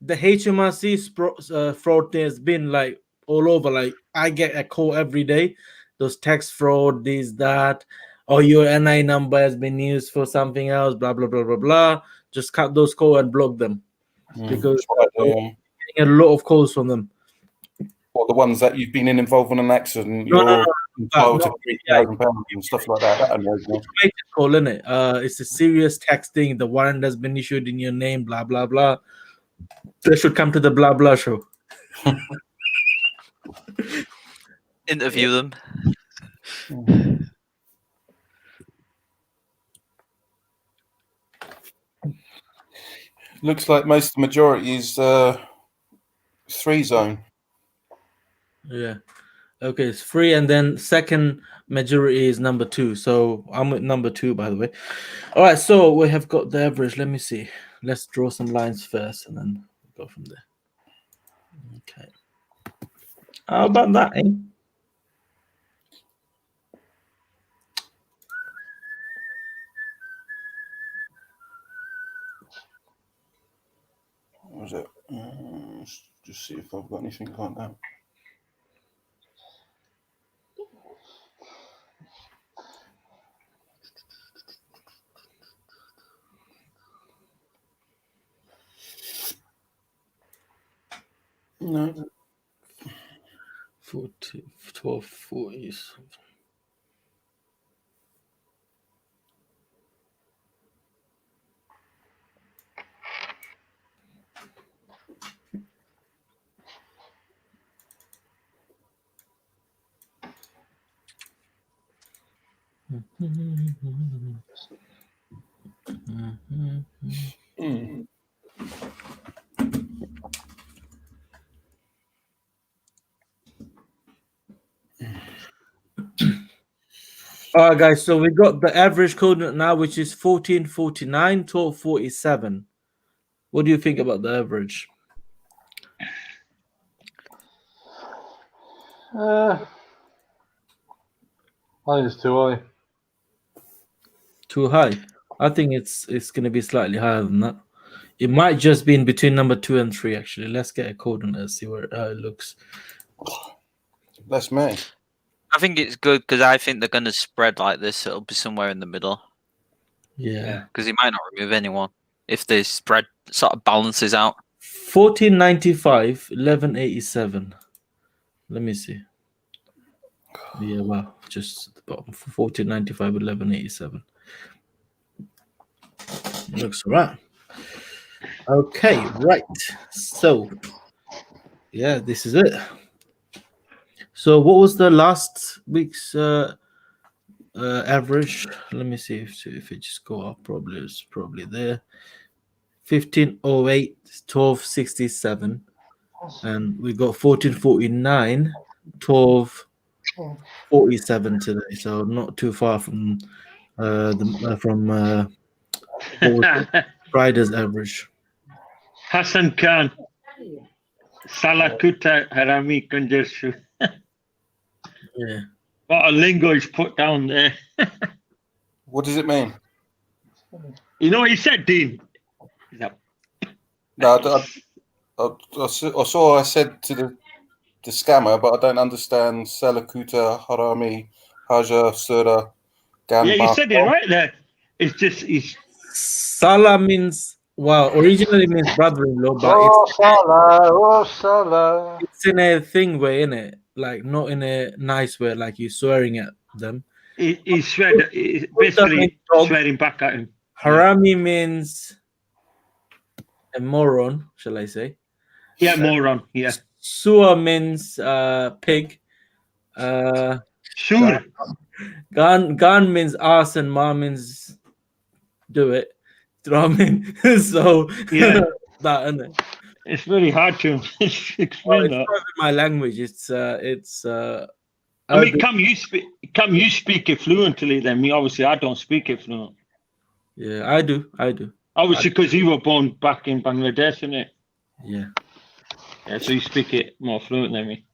The HMRC fraud has been like all over. Like, I get a call every day. Those tax fraud, this, that, or your NI number has been used for something else, blah, blah, blah, blah, blah. Just cut those calls and block them. Because I'm getting a lot of calls from them. Or the ones that you've been involved in an accident, you're entitled to £3,000 and stuff like that. That annoys me. Call, innit? It's a serious tax thing. The warrant has been issued in your name, blah, blah, blah. They should come to the blah, blah show. Interview them. Looks like most of the majority is 3 zone. Yeah. Okay, it's 3, and then second majority is number 2. So I'm with number 2, by the way. All right, so we have got the average. Let me see. Let's draw some lines first, and then go from there. Okay. How about that, eh? What was it? Just see if I've got anything like that. No. 40, 12, 40. All right, guys. So we got the average coordinate now, which is 1449, 1247. What do you think about the average? I think it's too high. Too high. I think it's going to be slightly higher than that. It might just be in between number 2 and 3. Actually, let's get a coordinate and see how it looks. That's me. I think it's good because I think they're going to spread like this. It'll be somewhere in the middle. Yeah. Because he might not remove anyone if the spread sort of balances out. 1495, 1187. Let me see. Yeah, well, just at the bottom. 1495, 1187. Looks all right. Okay, right. So, yeah, this is it. So, what was the last week's average? Let me see if it just go up. It's probably there. 1508, 1267, and we got 1449, 1247 today. So not too far from Friday's average. Hasan Khan, Salakuta Harami Kanjershu. Yeah. What a lingo is put down there. What does it mean? You know what he said, Dean? No, I saw I said to the scammer, but I don't understand Salakuta Harami Haja Sura Gamba. Yeah, you said it right there. It's just Salah means originally means brother-in-law, but it's in a thing way, in it, like not in a nice way, like you're swearing at them. He's basically swearing back at him. Harami means a moron, shall I say? Yeah, moron. Yeah. Sua means pig. Sure. Gan means ass, and ma means do it. Do you know what I mean? So yeah, that, isn't it? It's very hard to explain that. It's not my language. It's I mean, Cam, you speak it fluently. Then me, obviously, I don't speak it fluent. Yeah, I do. Obviously, because you were born back in Bangladesh, isn't it? Yeah. Yeah, so you speak it more fluent than me.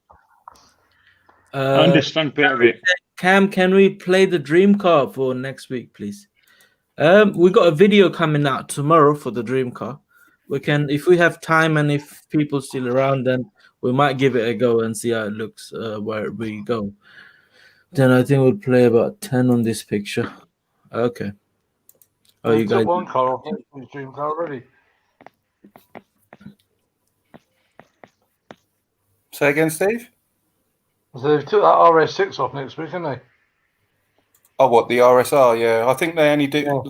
I understand better of it. Cam, can we play the dream car for next week, please? We got a video coming out tomorrow for the dream car. We can, if we have time and if people still around, then we might give it a go and see how it looks where we go. Then I think we'll play about 10 on this picture. Okay. Oh, you guys. One car off his dream car already. Say again, Steve? So they've took that RS6 off next week, haven't they? Oh, what, the RSR? Yeah, I think they only do.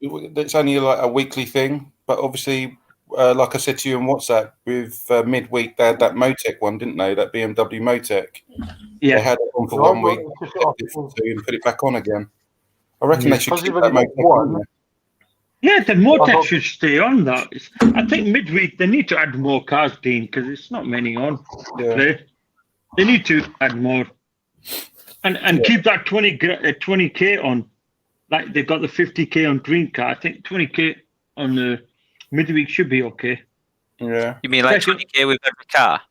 It's only like a weekly thing, but obviously, like I said to you on WhatsApp, with Midweek, they had that Motec one, didn't they? That BMW Motec. Yeah. They had it on for 1 week, and put it back on again. I reckon they should keep that Motec on there. Yeah, the Motec should stay on that. I think Midweek they need to add more cars, Dean, because it's not many on play. They need to add more. And keep that 20K on, like they got the 50K on Dream Car. I think 20K on the Midweek should be okay. Yeah. You mean like 20K with every car?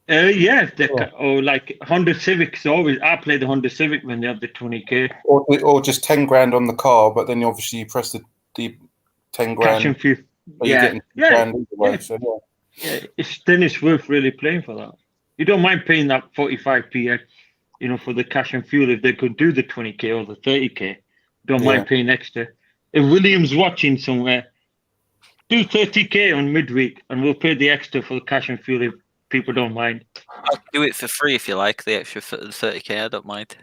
Yeah. Or like Honda Civics. I play the Honda Civic when they have the 20K. Or just 10 grand on the car, but then obviously you press the 10 grand. Cash and fuel. You're getting 10 grand either way. So Then it's worth really playing for that. You don't mind paying that 45p, for the cash and fuel if they could do the 20K or the 30K. Don't mind paying extra. If William's watching somewhere, do 30K on Midweek and we'll pay the extra for the cash and fuel if people don't mind. I'll do it for free if you like, the extra 30K, I don't mind.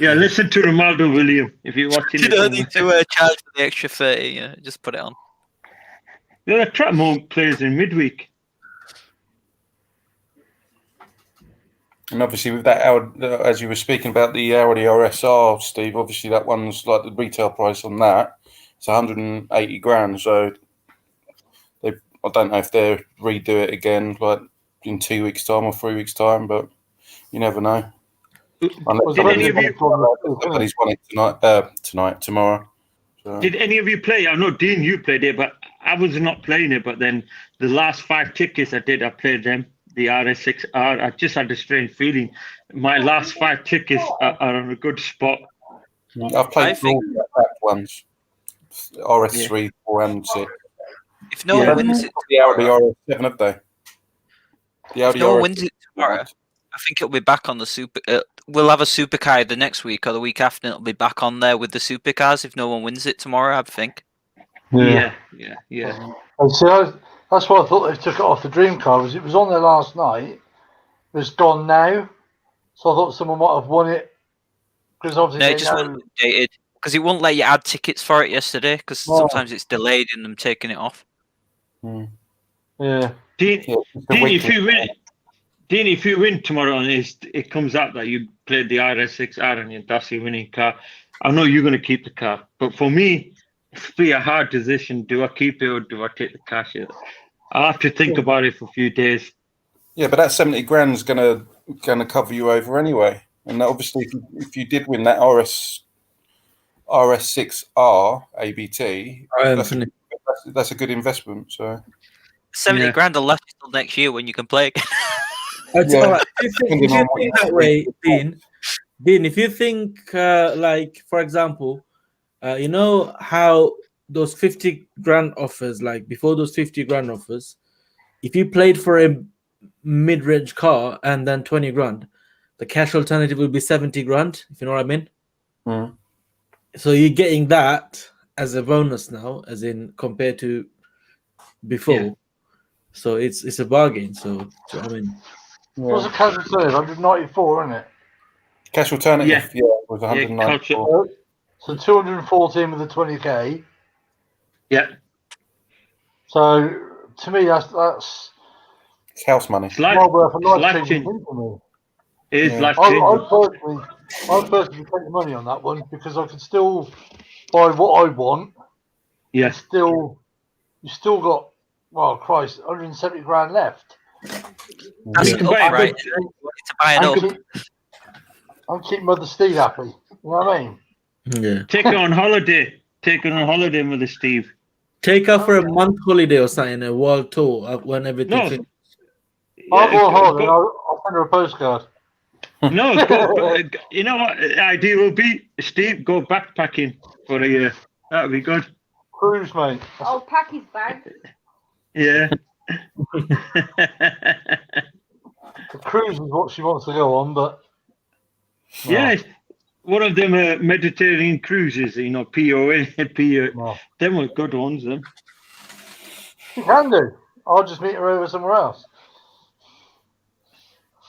Yeah, listen to Ronaldo, William, if you're watching. You don't need to charge for the extra 30, just put it on. Yeah, attract more players in Midweek. And obviously with that, as you were speaking about the Audi RSR, Steve, obviously that one's like the retail price on that. It's 180 grand. So I don't know if they'll redo it again, like in 2 weeks' time or 3 weeks' time, but you never know. Somebody's won it tomorrow. So. Did any of you play? I know, Dean, you played it, but I was not playing it. But then the last 5 tickets I played them. The RS6R, I just had a strange feeling. My last 5 tickets are on a good spot. I've played the back ones, RS3, 4, and 6. If no one wins it tomorrow, the Audi RS7, have they? If no one wins it tomorrow, I think it'll be back on the super. We'll have a supercar the next week or the week after. It'll be back on there with the supercars if no one wins it tomorrow, I think. Yeah. And see, that's why I thought they took it off the dream car. It was on there last night. It's gone now, so I thought someone might have won it because obviously it just wasn't updated because it won't let you add tickets for it yesterday because sometimes it's delayed in them taking it off. Yeah. Dean, if you win tomorrow and it comes out that you played the RS6R and that's your winning car, I know you're going to keep the car. But for me, it's be a hard decision. Do I keep it or do I take the cash? I'll have to think about it for a few days. Yeah, but that 70 grand is gonna cover you over anyway. And obviously, if you did win that RS6R ABT, that's a good investment. So 70 grand will last till next year when you can play again. If you think that way, Dean, if you think like, for example, you know how those 50 grand offers, like before those 50 grand offers, if you played for a mid-range car and then 20 grand, the cash alternative will be 70 grand, if you know what I mean. So you're getting that as a bonus now, as in compared to before. So it's a bargain. So I mean, what's the cash alternative? 194, isn't it? Cash alternative, it was 194. So 214 with the 20K. Yeah. So to me, that's it's house money. It's worth a life-changing thing for me. It is life-changing. I personally take the money on that one because I can still buy what I want. Yeah. You still got Well, Christ, 170 grand left. That's You an can buy up, a right? good- You need to buy it up. I'm keeping Mother Steve happy. You know what I mean? Yeah. Take her on holiday. Take her on holiday, Mother Steve. Take her for a month holiday or something, a world tour when everything No. finishes. I'll go on holiday. go- I'll send her a postcard. No, go, you know what the idea will be? Steve, go backpacking for a year. That would be good. Cruise, mate. I'll pack his bag. Yeah. The cruise is what she wants to go on, but no, Yeah. One of them Mediterranean cruises, you know, POA, PO. no. Them were good ones, them. She can do. I'll just meet her over somewhere else.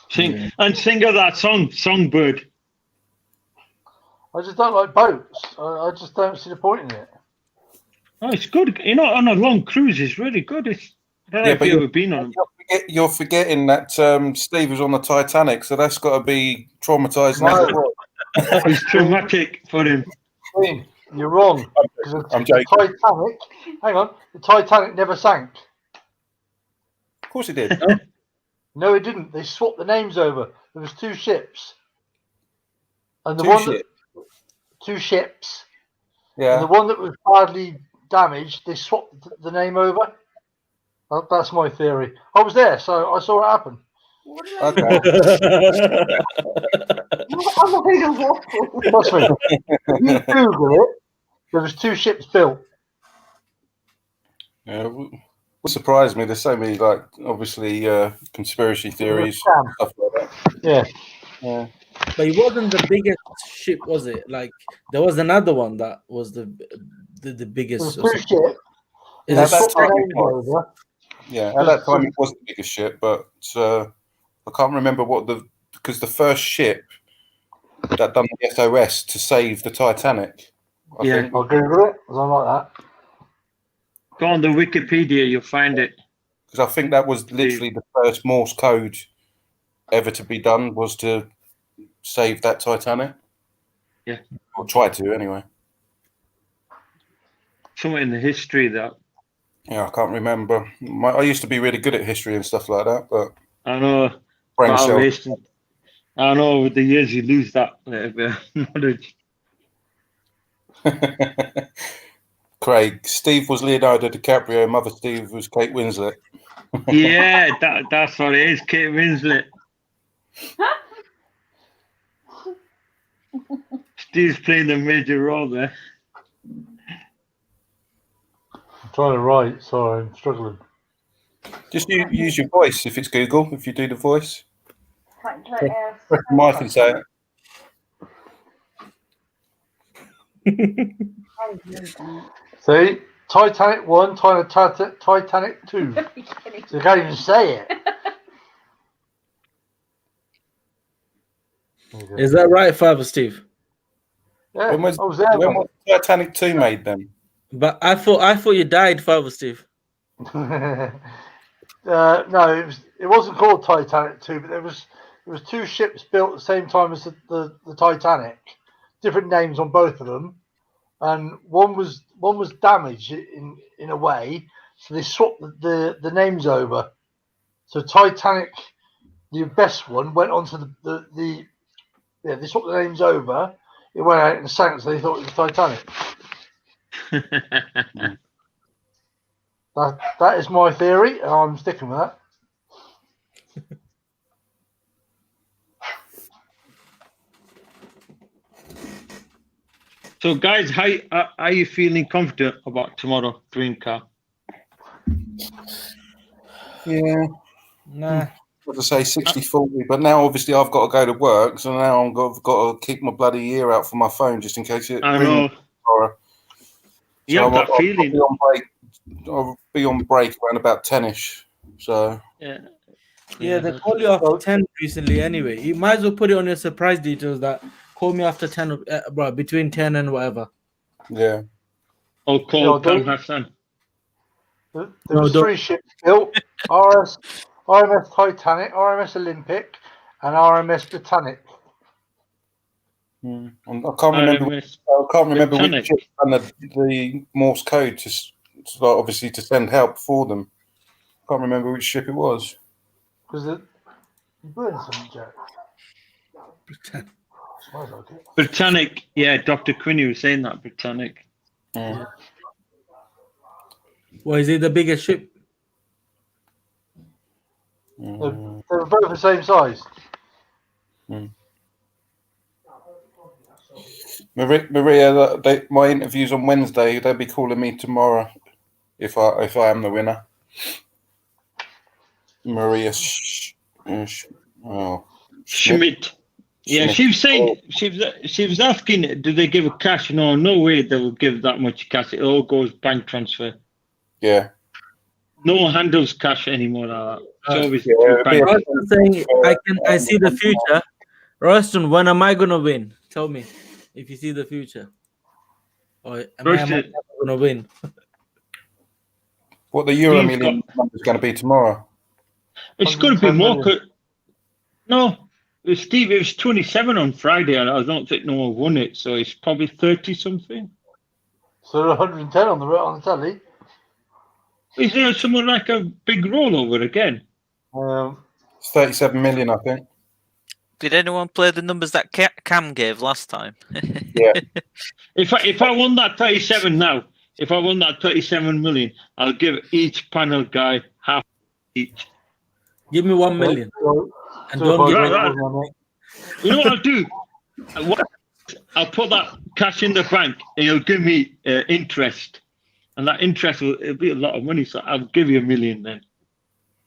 Sing her that song, Songbird. I just don't like boats. I just don't see the point in it. Oh, it's good. You know, on a long cruise, it's really good. It's, I don't know if but you've ever been on them. You're forgetting that Steve was on the Titanic, so that's got to be traumatizing. No, It's traumatic for him. Steve, you're wrong. Because I'm the joking. Titanic, hang on, the Titanic never sank. Of course he did. No, it didn't. They swapped the names over. There was two ships, and the Two one ships? two ships, and Yeah. the one that was badly damaged, they swapped the name over. That's my theory. I was there, so I saw it happen. What did I Okay. I'm not going to waffle. Trust me. If you Google it, there was two ships built. Yeah, what surprised me, there's so many, like, obviously, conspiracy theories, Scam. stuff like that. Yeah. Yeah. But it wasn't the biggest ship, was it? Like there was another one that was the There biggest. was or two something. ships. Is At it that Swapped the time, names over. yeah, at that time it wasn't the biggest ship, but I can't remember because the first ship that done the SOS to save the Titanic, I Yeah. think, I'll Google it. I don't like that. Go on the Wikipedia, you'll find it. because I think that was literally the first Morse code ever to be done, was to save that Titanic. Yeah. Or try to, anyway. Somewhere in the history that Yeah, I can't remember. I used to be really good at history and stuff like that, but I know. brain Battle cell. wasting. I know with the years you lose that little bit of knowledge. Craig, Steve was Leonardo DiCaprio, Mother Steve was Kate Winslet. Yeah, that's what it is, Kate Winslet. Steve's playing the major role there. I'm trying to write. Sorry, I'm struggling. Just use your voice if it's Google, if you do the voice. Can't Mike can say it. See, Titanic 1, Titanic 2. So you can't even say it. Is that right, Father Steve? Yeah, When was, I was there. when was Titanic 2 made then? But I thought you died, Father Steve. No, it wasn't called Titanic 2, but there was two ships built at the same time as the Titanic. Different names on both of them, and one was damaged in a way, so they swapped the names over. So Titanic, the best one, went on to they swapped the names over. It went out and sank, so they thought it was Titanic. That is my theory, and I'm sticking with that. So, guys, how are you feeling confident about tomorrow, Dream Car? Yeah. Nah. As I say, 60-40, but now obviously I've got to go to work, so now I've got to keep my bloody ear out for my phone just in case it I rings. know. You have that feeling. I'll be on break around about 10ish. So Yeah, they call you after 10 recently anyway. You might as well put it on your surprise details that call me after 10, bro, between 10 and whatever. yeah. Or call Tom Hasan. There was three ships built: RMS Titanic, RMS Olympic, and RMS Britannic. I can't remember. I can't remember which ship done the Morse code to obviously to send help for them. Can't remember which ship it was. Because you burned something, Jack. Smells like it. Britannic, yeah, Dr. Quinney was saying that, Britannic. Yeah. Well, is it the biggest ship? They were both the same size. Maria, my interview's on Wednesday. They'll be calling me tomorrow if I am the winner. Maria Schmidt. Yeah, she was saying she was asking, do they give a cash? No way they will give that much cash. It all goes bank transfer. Yeah. No one handles cash anymore. It's always bank. Royston saying, I see the future. Royston, when am I gonna win? Tell me if you see the future. Or am I gonna win? What the Euro Million number is going to be tomorrow? It's going to be more. No, Steve, it was 27 on Friday, and I don't think no one won it, so it's probably 30 something. So 110 on the telly. Is there someone like a big rollover again? It's 37 million, I think. Did anyone play the numbers that Cam gave last time? Yeah. If I won that 37 now, if I won that 37 million, I'll give each panel guy half each. Give me 1 million. And don't give You know what I'll do? I'll put that cash in the bank, and you'll give me interest. And that interest will be a lot of money, so I'll give you $1 million then.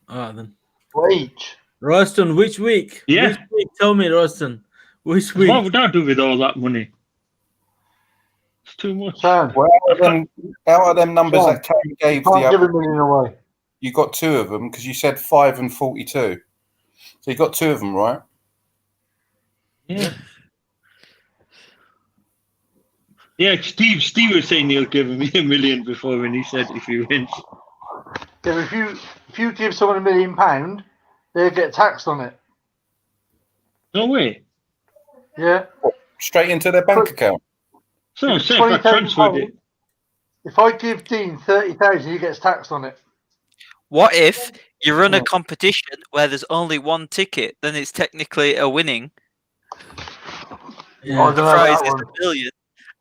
Then. Wait. Royston, which week? Yeah. Which week? Tell me, Royston. Which week? What would I do with all that money? It's too much. Well, out of them numbers that Cam gave the give $1 million away. You got 2 of them because you said 5 and 42. So you got 2 of them, right? Yeah. Yeah, Steve was saying he'll give me $1 million before when he said if he wins. Yeah, if you give someone £1 million, they'll get taxed on it. No way. Yeah. Straight into their bank account. So say if I transferred it. If I give Dean 30,000, he gets taxed on it. What if you run a competition where there's only one ticket? Then it's technically a winning. Yeah. The prize is $1 million,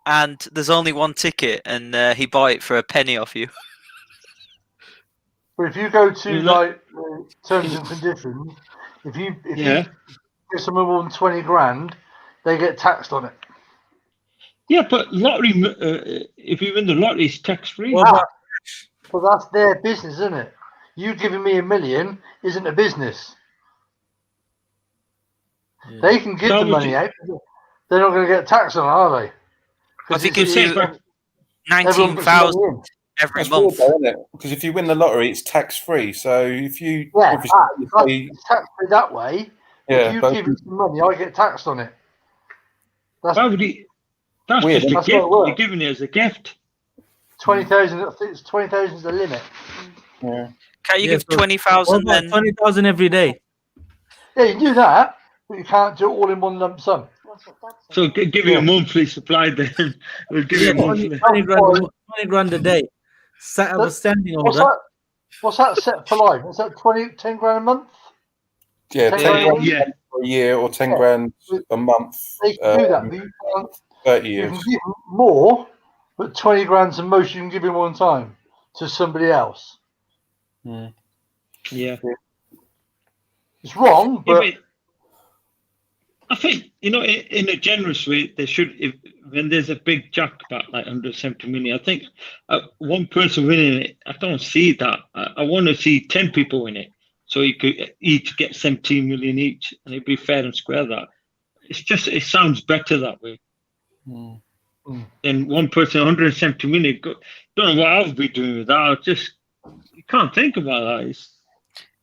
and there's only one ticket, and he bought it for a penny off you. But if you go to like terms and conditions, if you give someone more than 20 grand, they get taxed on it. Yeah, but lottery, if you win the lottery, it's tax free. Well, that's their business, isn't it? You giving me $1 million isn't a business. Yeah. They can give the money out. They're not going to get taxed on it, are they? I think it's 19,000 every month. Because if you win the lottery, it's tax free. So if you it's tax free that way. Yeah, if you give me some money, I get taxed on it. That's weird. Just a gift. You're giving it as a gift. 20,000. I think it's 20,000 is the limit. Yeah. Can't you give 20,000 then? 20,000 every day. Yeah, you can do that, but you can't do it all in one lump sum. So give you a monthly supply then. We'll give you 20 grand a day. Set up a standing order. What's that set for life? Is that 10 grand a month? Yeah, 10 grand for a year or 10 grand a month. They can do that, but you can't. 30 years. You can give more, but 20 grand's the most you can give in one time to somebody else. Yeah. It's wrong, but I think, in a generous way, they should, when there's a big jackpot, like 170 million, I think one person winning it, I don't see that. I want to see 10 people win it. So you could each get 17 million each, and it'd be fair and square that. It sounds better that way. Then one person, 170 million, don't know what I'll be doing with that. You can't think about that.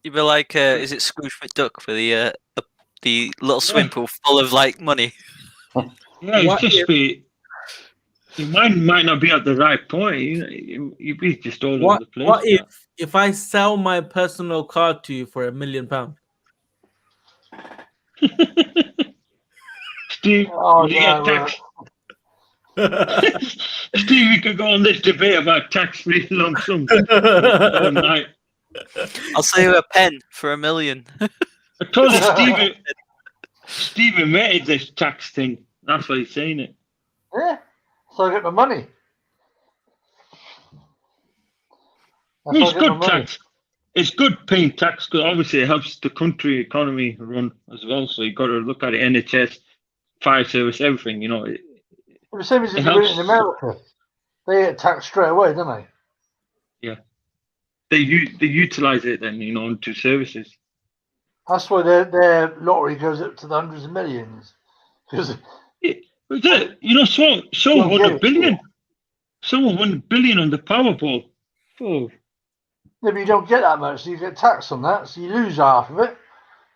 You'd be like, is it Scrooge McDuck for the little swimming pool full of like money? Yeah, your mind might not be at the right point. You'd be just all over the place. What if I sell my personal car to you for £1 million? Steve, you get taxed. Steve, we could go on this debate about tax-free lump sums all night. I'll sell you a pen for $1 million. I told you, Steve invented this tax thing. That's why he's saying it. Yeah. So I get my money. That's It's how I get my good money. tax. It's good paying tax because obviously it helps the country economy run as well. So you got to look at it, NHS, fire service, everything. You know, The same as it if you do it helps. in America. They get taxed straight away, don't they? Yeah, they utilize it then, you know, into services. That's why their lottery goes up to the hundreds of millions. Because You know, someone won $1 billion. Someone won $1 billion on the Powerball. Oh. yeah, but you don't get that much, so you get taxed on that, so you lose half of it.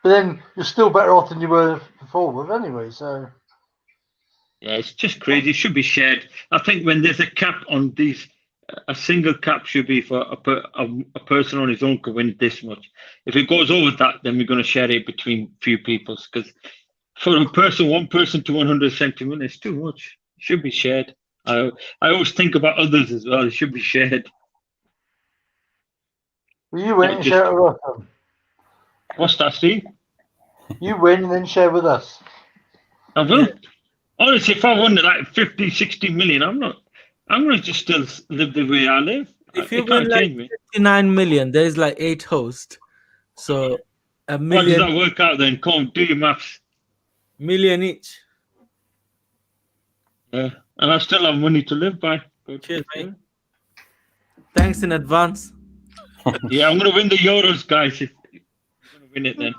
But then you're still better off than you were before with anyway. So Yeah, it's just crazy. It should be shared. I think when there's a cap on these, a single cap should be for a person on his own can win this much. If it goes over that, then we're going to share it between few people. Because for one person to 170 million, it's too much. It should be shared. I always think about others as well. It should be shared. well, you win and share it with us. What's that, Steve? You win and then share with us. I will. Honestly, if I won like 50, 60 million, I'm going to just still live the way I live. If you win like 59 million, there's like 8 hosts. So $1 million. What does that work out then? Come on, do your maths. Million each. Yeah, and I still have money to live by. Cheers, mate. Thanks in advance. Yeah, I'm going to win the Euros, guys. If I'm going to win it then.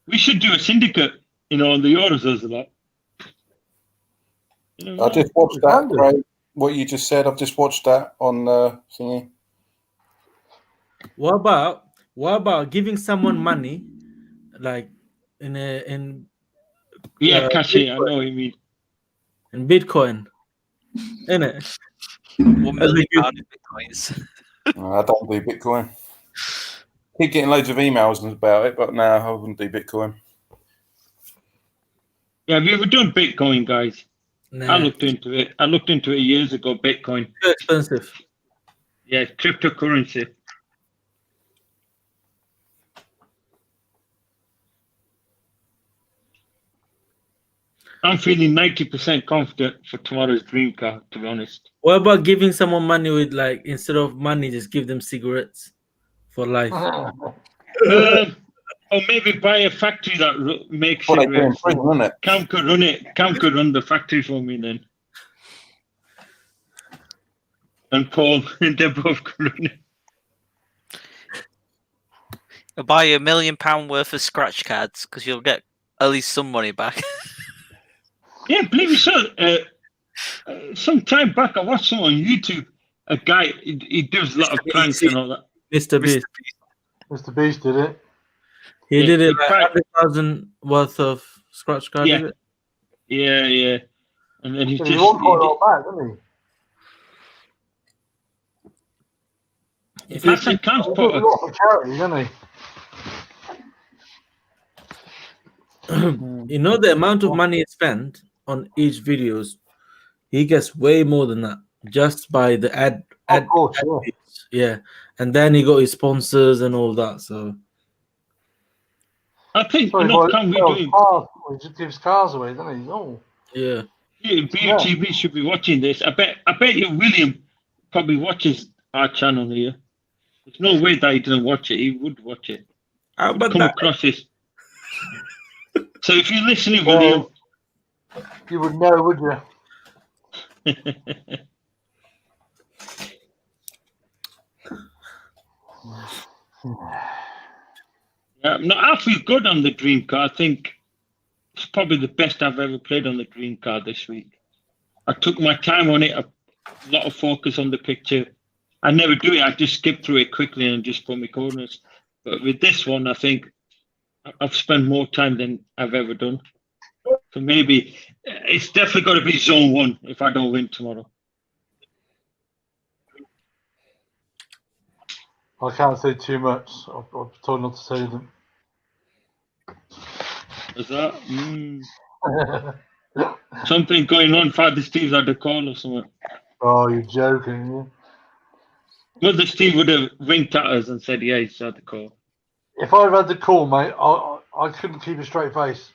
We should do a syndicate, you know, on the Euros as well. I just watched that, Craig. What you just said, I've just watched that on thingy. What about giving someone money, like in cash it. I know what you mean. In Bitcoin, innit? $1 million in Bitcoins. No, I don't do Bitcoin. Keep getting loads of emails about it, but no, I wouldn't do Bitcoin. Yeah, have you ever done Bitcoin, guys? Nah. I looked into it. Years ago. Bitcoin. Too expensive. Yeah, cryptocurrency. I'm feeling 90% confident for tomorrow's dream car, to be honest. What about giving someone money with, like, instead of money, just give them cigarettes for life? Or maybe buy a factory that makes What cigarettes. isn't it? Cam could run it. Cam could run the factory for me then. And Paul, they both could run it. I'll buy you £1 million worth of scratch cards because you'll get at least some money back. Yeah, believe it so. Some time back, I watched someone on YouTube. A guy, he does a lot of pranks and all that. Mr. Beast. Mr. Beast did it. He did it like 100,000 worth of scratch card. Yeah. Yeah. And then he But just. he won quite a lot back, didn't he? That's a He transport. did a lot for charity, didn't he? You know the amount of money he spent on each videos, he gets way more than that just by the ad. Of course, yeah. And then he got his sponsors and all that. So I think Sorry, can we do? he just gives cars away, doesn't he? Oh. Yeah. BOTB should be watching this. I bet you William probably watches our channel here. There's no way that he doesn't watch it. He would watch it. But come across this. So if you're listening, William, you would know, would you? Yeah, no, I feel good on the dream car. I think it's probably the best I've ever played on the dream car this week. I took my time on it, a lot of focus on the picture. I never do it. I just skip through it quickly and just put my corners. But with this one, I think I've spent more time than I've ever done. So maybe it's definitely got to be zone 1 if I don't win tomorrow. I can't say too much. I've told not to say them. Is that something going on? Father Steve's had a call or something. Oh, you're joking, Mother Steve would have winked at us and said, "Yeah, he saw the call." If I read the call, mate, I couldn't keep a straight face.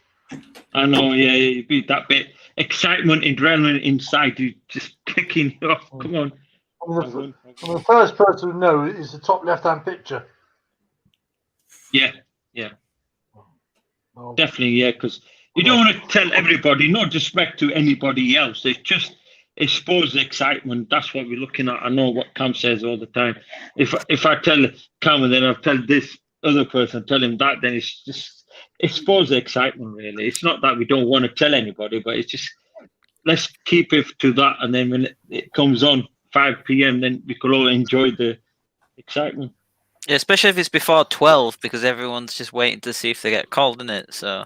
I know, yeah, you'd be that bit excitement, adrenaline inside you, just kicking you off. Come on. I'm the first person to know is the top left-hand picture. Yeah. Definitely, yeah, because you don't want to tell everybody, no disrespect to anybody else. It's just expose the excitement. That's what we're looking at. I know what Cam says all the time. If I tell Cam and then I'll tell this other person, tell him that, then it's just expose the excitement, really. It's not that we don't want to tell anybody, but it's just let's keep it to that. And then when it comes on 5 p.m., then we could all enjoy the excitement. Yeah, especially if it's before 12, because everyone's just waiting to see if they get called, isn't it? So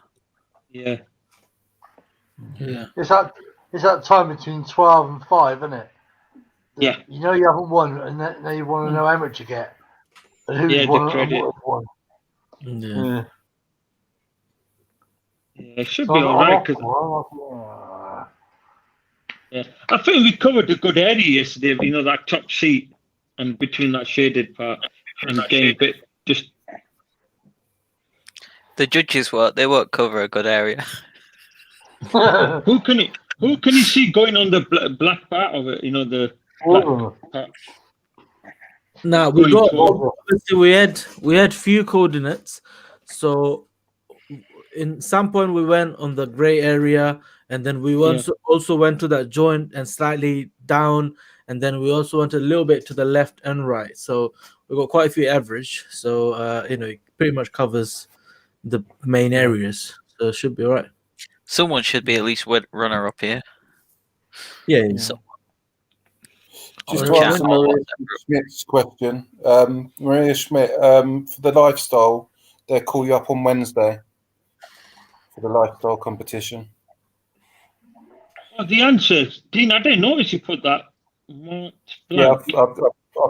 yeah. It's that time between 12 and 5, isn't it? Yeah. You know you haven't won, and now you want to know how much you get, and who's won and what has won. Yeah. It should be all right. Yeah, I think we covered a good area yesterday. You know, that top seat and between that shaded part and getting a bit just. the judges won't cover a good area. Who can you see going on the black part of it? You know, the black part. Now we had few coordinates, so in some point we went on the gray area, and then we also went to that joint and slightly down, and then we also went a little bit to the left and right. So we got quite a few average. So it pretty much covers the main areas. So it should be all right. Someone should be at least runner up here. Yeah. Just to answer Maria Schmidt's question, Maria Schmidt, for the lifestyle, they'll call you up on Wednesday for the lifestyle competition. Oh, the answers, Dean, I didn't notice you put that. Yeah, I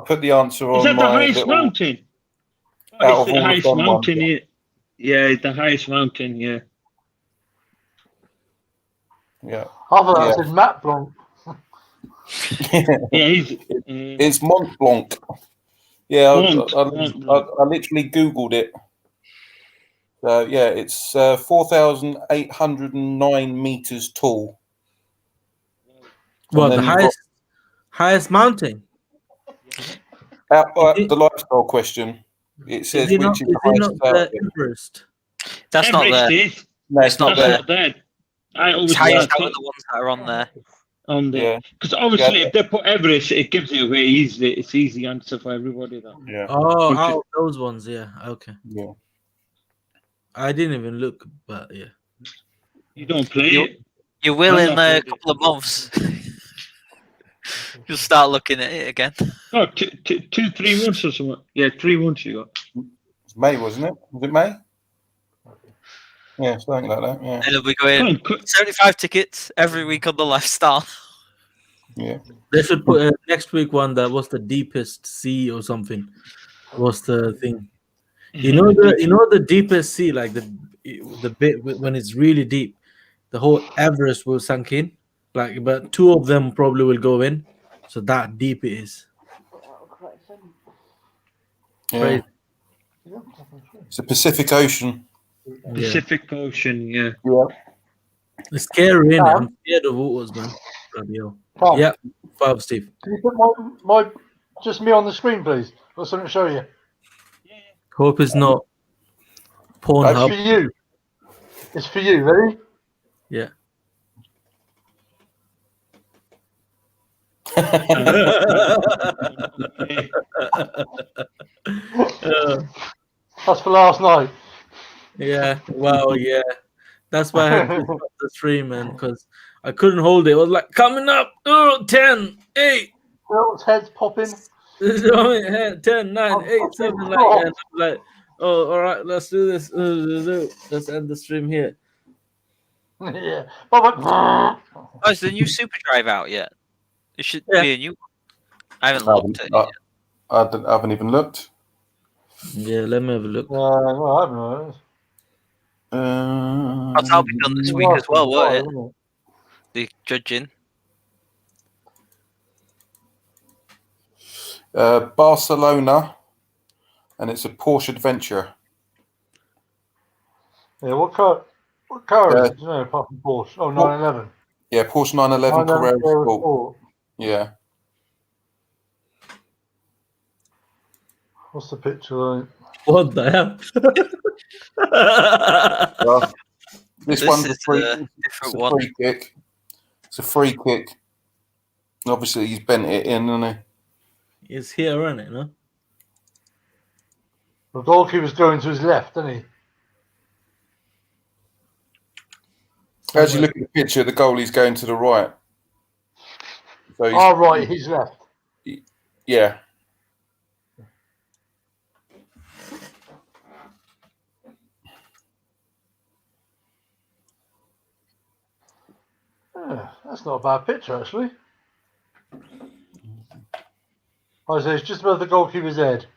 put the answer on. Is that the highest mountain? Oh, it's the highest mountain here. Yeah, the highest mountain. Yeah. Yeah. I thought that said Matt Blanc. It's Mont Blanc. Yeah, I literally Googled it. It's 4,809 meters tall. Well, the highest mountain. The lifestyle question. It says which is the highest Everest. That's not there. No, it's not there. I always highest out of the ones that are on there. On there, because obviously if they put Everest, it gives it away easily. It's easy answer for everybody. That. Yeah. Oh, out of those ones, yeah. Okay. Yeah. I didn't even look, but yeah. You don't play it. You will in a couple of months. You'll start looking at it again. Oh, 2-3 months or something. Yeah, 3 months you got. It's May, wasn't it? Was it May? Yeah, something like that. Yeah. And we'll be going 75 tickets every week on the lifestyle. Yeah. They should put next week one that was the deepest sea or something. What's the thing? You know the deepest sea, like the bit when it's really deep, the whole Everest will sink in. Like, but 2 of them probably will go in. So that deep it is. Yeah. It's the Pacific Ocean. Pacific Ocean, yeah. It's scary, innit? I'm scared of waters, man. Yeah, 5, Steve. Can you put my just me on the screen, please? Got something to show you. Hope it's not Pornhub. It's for you. It's for you. Ready? Yeah. That's for last night. Yeah. Wow. Yeah. That's why I had to stop the stream, man, because I couldn't hold it. It was like coming up. 10, 8. Girls' heads popping. 10, 9, 8, 7, like that. And I'm like, oh, all right, let's do this. Let's end the stream here. Yeah. Oh, is the new Super Drive out yet? It should be a new one. I haven't looked at it yet. I haven't even looked. Yeah, let me have a look. No, I haven't. That'll be done this week as well, won't it? The judging. Barcelona, and it's a Porsche Adventure. Yeah, what car is it? Do you know, apart from Porsche? Oh, 911. Yeah, Porsche 911 Carrera Sport. Yeah. What's the picture like? What the hell? Well, this one's is a free, a different one. free kick. It's a free kick. Obviously, he's bent it in, hasn't he? It's here, isn't it? No. The goalkeeper's going to his left, isn't he? As you look at the picture, the goalie's going to the right. So right, he's left. Yeah. That's not a bad picture, actually. Oh, so it's just above the goalkeeper's head.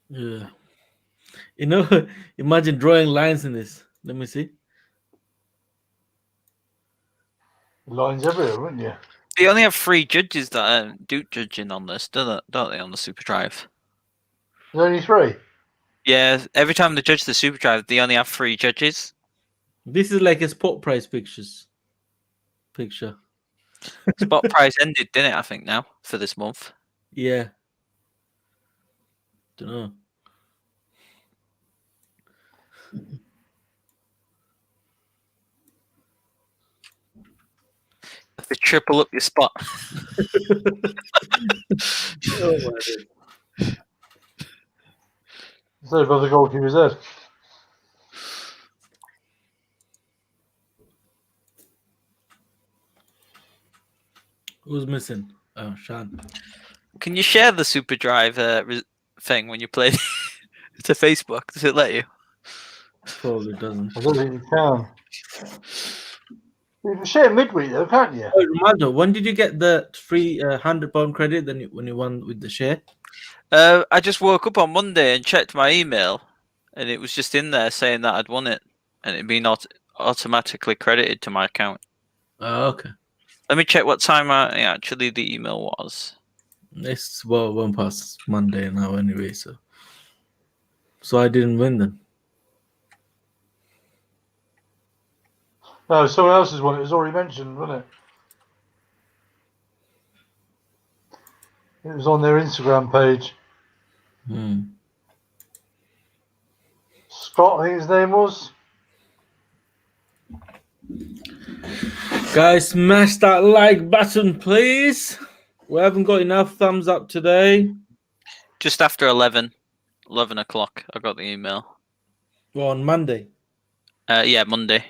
Yeah. You know, imagine drawing lines in this. Let me see. Lines everywhere, wouldn't you? They only have 3 judges that do judging on this, don't they, on the Super Drive? There's only 3. Yeah, every time they judge the Super Drive, they only have 3 judges. This is like a spot price picture. Spot price ended, didn't it? I think now for this month. Yeah. Don't know. Have to triple up your spot. Oh my God. It's above the goalkeeper's head. Who's missing? Oh, Sean. Can you share the Super Drive thing when you play to Facebook? Does it let you? Probably doesn't. I don't think you can. You can share midweek though, can't you? Oh, Ronaldo, when did you get the free £100 credit? Then when you won with the share? I just woke up on Monday and checked my email, and it was just in there saying that I'd won it, and it'd been automatically credited to my account. Oh, okay. Let me check what time actually the email was. It's one past Monday now anyway, so I didn't win then. No, someone else's one. It was already mentioned, wasn't it? It was on their Instagram page. Scott, I think his name was. Guys, smash that like button, please. We haven't got enough thumbs up today. Just after 11 o'clock, I got the email. Well, on Monday. Yeah, Monday.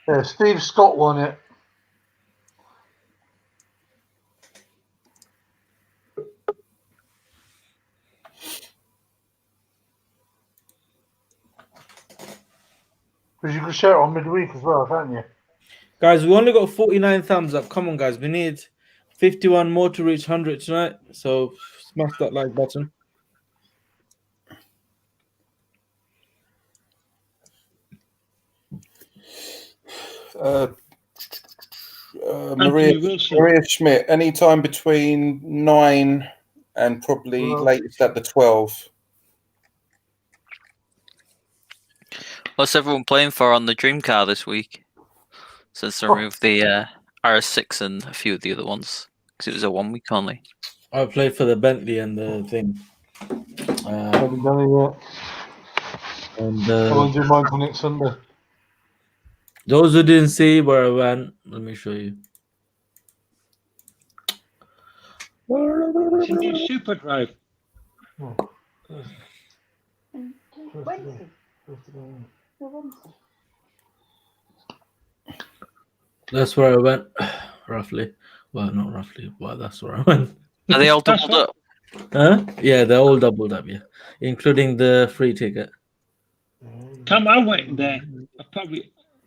Yeah, Steve Scott won it. Because you can share it on midweek as well, can't you? Guys, we only got 49 thumbs up. Come on, guys. We need 51 more to reach 100 tonight. So smash that like button. Maria Schmidt, anytime between 9 and probably latest at the 12. What's everyone playing for on the Dream Car this week? Since they removed the RS6 and a few of the other ones, because it was a 1 week only. I played for the Bentley and the thing. Haven't done it yet. And I'll do mine for next Sunday. those who didn't see where I went, let me show you. It's a new Super Drive. Wednesday. That's where I went, roughly. Well, not roughly, but that's where I went. Are they all doubled up? Huh? Yeah, they're all doubled up, yeah. Including the free ticket. Tom, I went there.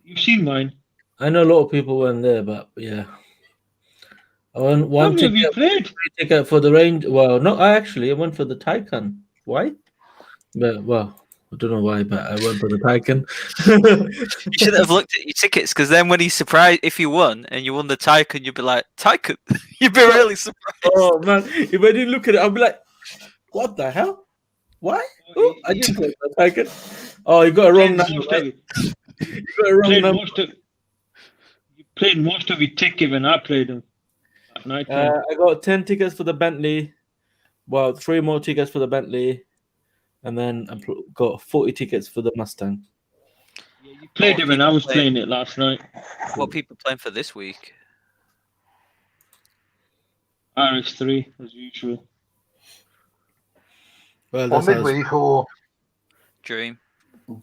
You've seen mine. I know a lot of people went there, but yeah. I went one How many have you played? free ticket for the range. Well, no, I went for the Taycan. Why? But well, I don't know why, but I went for the Tycoon. You should have looked at your tickets, because then when he's surprised, if you won and you won the Tycoon, you'd be like, Tycoon? You'd be really surprised. Oh man, if I didn't look at it, I'd be like, what the hell? Why? Oh, I didn't play the Tycoon. Oh, you got a wrong number. Right? You got a wrong number. You played most of your ticket when I played them. I got 10 tickets for the Bentley. Well, 3 more tickets for the Bentley. And then I got 40 tickets for the Mustang. Yeah, you played it when I was playing it last night. What people playing for this week? RS3, as usual. Well, Or midweek or Dream.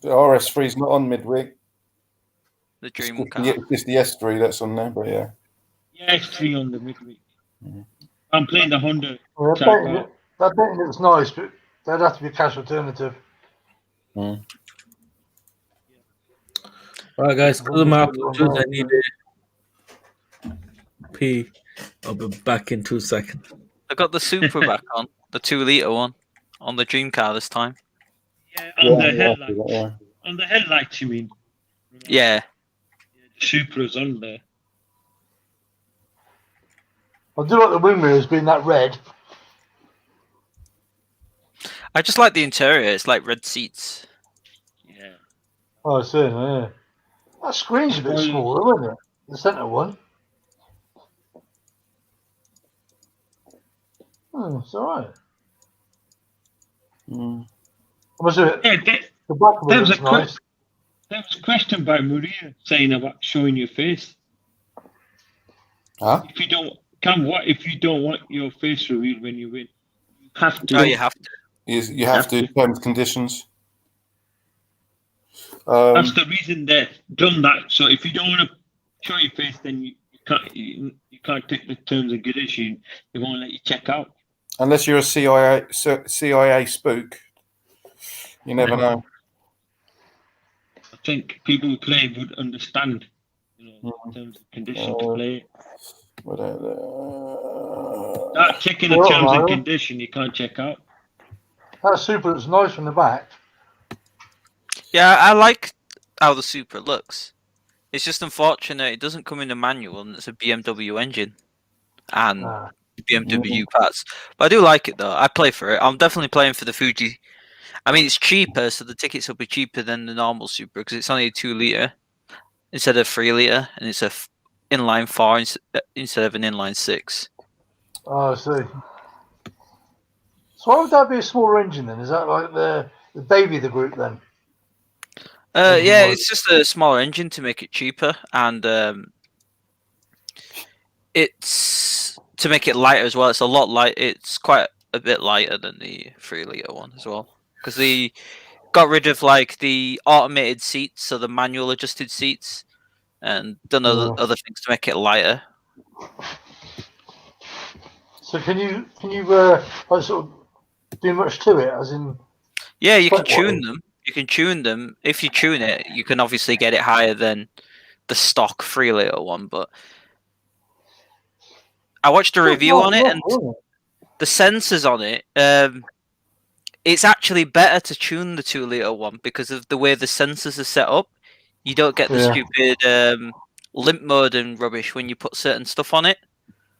The RS3 is not on midweek. The Dream car. It's the S3 that's on there, but yeah. Yeah, S3 on the midweek. I'm playing the Honda. That betting looks nice, but that'd have to be a cash alternative. All right, guys, because of my I need a pee. I'll be back in 2 seconds. I got the Supra back on, the 2-litre one, on the Dream car this time. Yeah, on the headlights. Yeah. On the headlights, you mean? Yeah. The Supra's on there. I do like the wing mirrors being that red. I just like the interior. It's like red seats. Yeah. Oh, I see. Yeah. That screen's a bit smaller, isn't it? The centre one. It's alright. The back of it looks nice. There was a question by Maria saying about showing your face. Huh? If you don't want your face revealed when you win, you have to. Oh, you have to. You have to. Terms, conditions. That's the reason they've done that. So if you don't want to show your face, then you can't take the terms and conditions. They won't let you check out. Unless you're a CIA spook, you never know. I think people who play would understand, in terms of conditions to play. Not checking the terms and conditions, you can't check out. That Supra looks nice from the back. Yeah, I like how the Supra looks. It's just unfortunate it doesn't come in a manual and it's a BMW engine and BMW parts. But I do like it though. I play for it. I'm definitely playing for the Fuji. I mean, it's cheaper, so the tickets will be cheaper than the normal Supra because it's only a 2-litre instead of 3-litre, and it's a inline 4 instead of an inline 6. Oh, I see. So why would that be a smaller engine then? Is that like the baby of the group then? Yeah, it's just a smaller engine to make it cheaper, and it's to make it lighter as well. It's a lot light. It's quite a bit lighter than the 3-litre one as well, because they got rid of like the automated seats, so the manual adjusted seats, and done other things to make it lighter. So can you like sort of do much to it, as in? Yeah, you can tune them. You can tune them. If you tune it, you can obviously get it higher than the stock 3-litre one. But I watched a review on it, and the sensors on it, it's actually better to tune the 2-litre one because of the way the sensors are set up. You don't get the stupid limp mode and rubbish when you put certain stuff on it.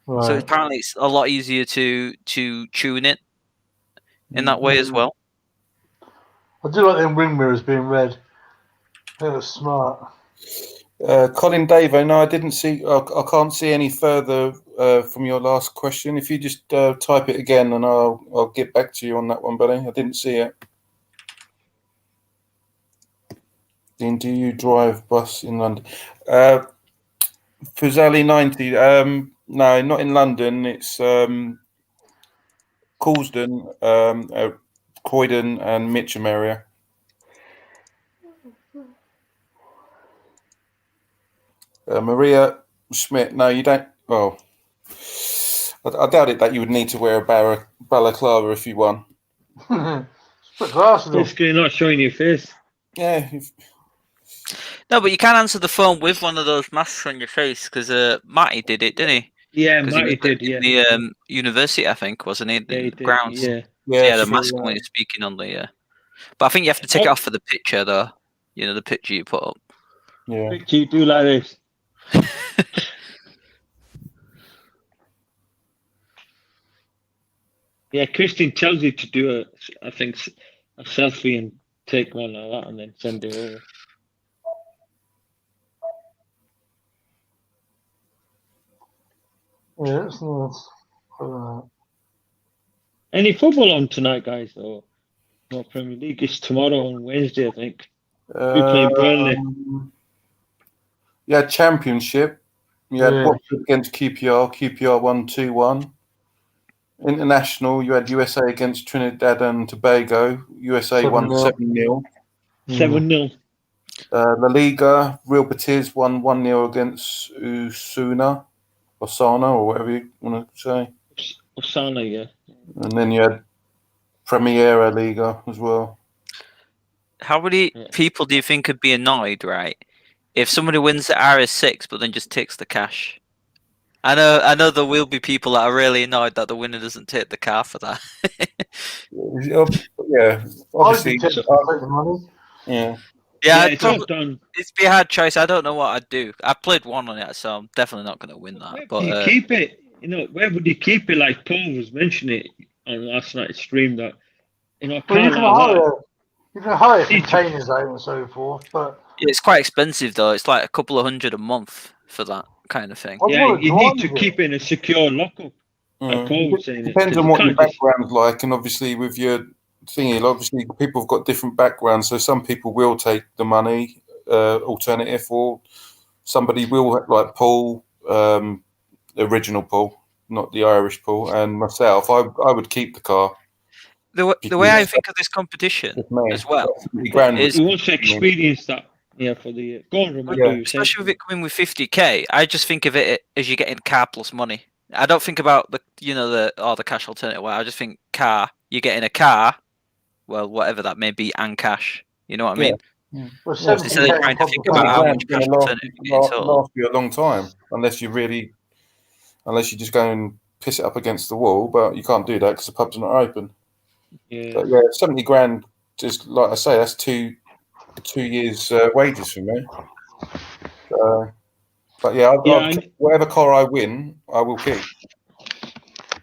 Right. So apparently it's a lot easier to tune it in that way as well. I do like them wing mirrors being red. They look smart. Colin Davo, no, I didn't see. I can't see any further from your last question. If you just type it again, and I'll get back to you on that one, buddy. I didn't see it. Dean, do you drive bus in London? Fuzali 90. No, not in London. It's Coulsdon, Croydon, and Mitcham area. Maria Schmidt. No, you don't. Well, I doubt it that you would need to wear a balaclava if you won. Put glasses on. Basically, not showing your face. Yeah. No, but you can answer the phone with one of those masks on your face because Matty did it, didn't he? Yeah, Matty did. Yeah. The university, I think, wasn't he? Yeah, he the did, grounds. Yeah. Yeah, the mask when he's speaking on the. But I think you have to take it off for the picture, though. You know, the picture you put up. Yeah. Picture you do like this. Yeah, Christine tells you to do a selfie and take one like that and then send it over. Yeah, it's nice. Any football on tonight, guys? Or no Premier League? It's tomorrow on Wednesday, I think. We play Burnley. Yeah, Championship. You had Watford against QPR. QPR won 2-1. International, you had USA against Trinidad and Tobago. USA won 7-0. 7-0. La Liga, Real Betis won 1-0 against Osasuna, or whatever you want to say. Osasuna, yeah. And then you had Primera Liga as well. How many people do you think could be annoyed, right, if somebody wins the RS6 but then just takes the cash? I know there will be people that are really annoyed that the winner doesn't take the car for that. Yeah, obviously. Yeah, it's be a hard choice. I don't know what I'd do. I played one on it, so I'm definitely not going to win that. Where but do you keep it? You know, where would you keep it? Like Paul was mentioning it on last night's stream that, you know, you can hire containers out and so forth, but it's quite expensive though. It's like a couple of $100 a month for that kind of thing. Yeah, you need to keep it in a secure lockup. Like Paul was saying, depends on what your background's like, and obviously with your thingy, obviously people have got different backgrounds. So some people will take the money, alternative, or somebody will, like Paul, the original Paul, not the Irish Paul, and myself. I would keep the car. The way I think of this competition as well is you want to experience that. Yeah, for the go on, remember especially with it coming with 50k. I just think of it as you're getting car plus money. I don't think about the the cash alternative. I just think car. You're getting a car, well, whatever that may be, and cash. You know what I mean? Yeah. Instead of trying to think about how much cash alternative you get last you a long time, unless you just go and piss it up against the wall. But you can't do that because the pubs are not open. Yeah, but 70 grand. Just like I say, that's two years' wages for me. But whatever car I win, I will keep.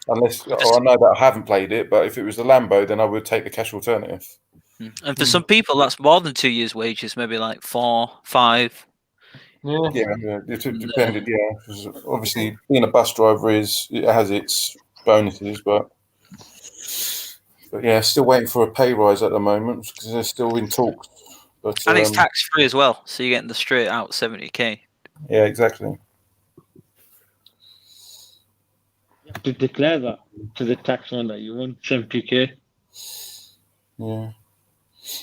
Unless, or I know that I haven't played it, but if it was the Lambo, then I would take the cash alternative. And for some people, that's more than 2 years' wages, maybe like 4, 5. Yeah, it depended. Yeah, obviously, being a bus driver has its bonuses, but yeah, still waiting for a pay rise at the moment because they're still in talks. But, and it's tax free as well, so you're getting the straight out 70k. Yeah, exactly. You have to declare that to the tax man that you won 70k.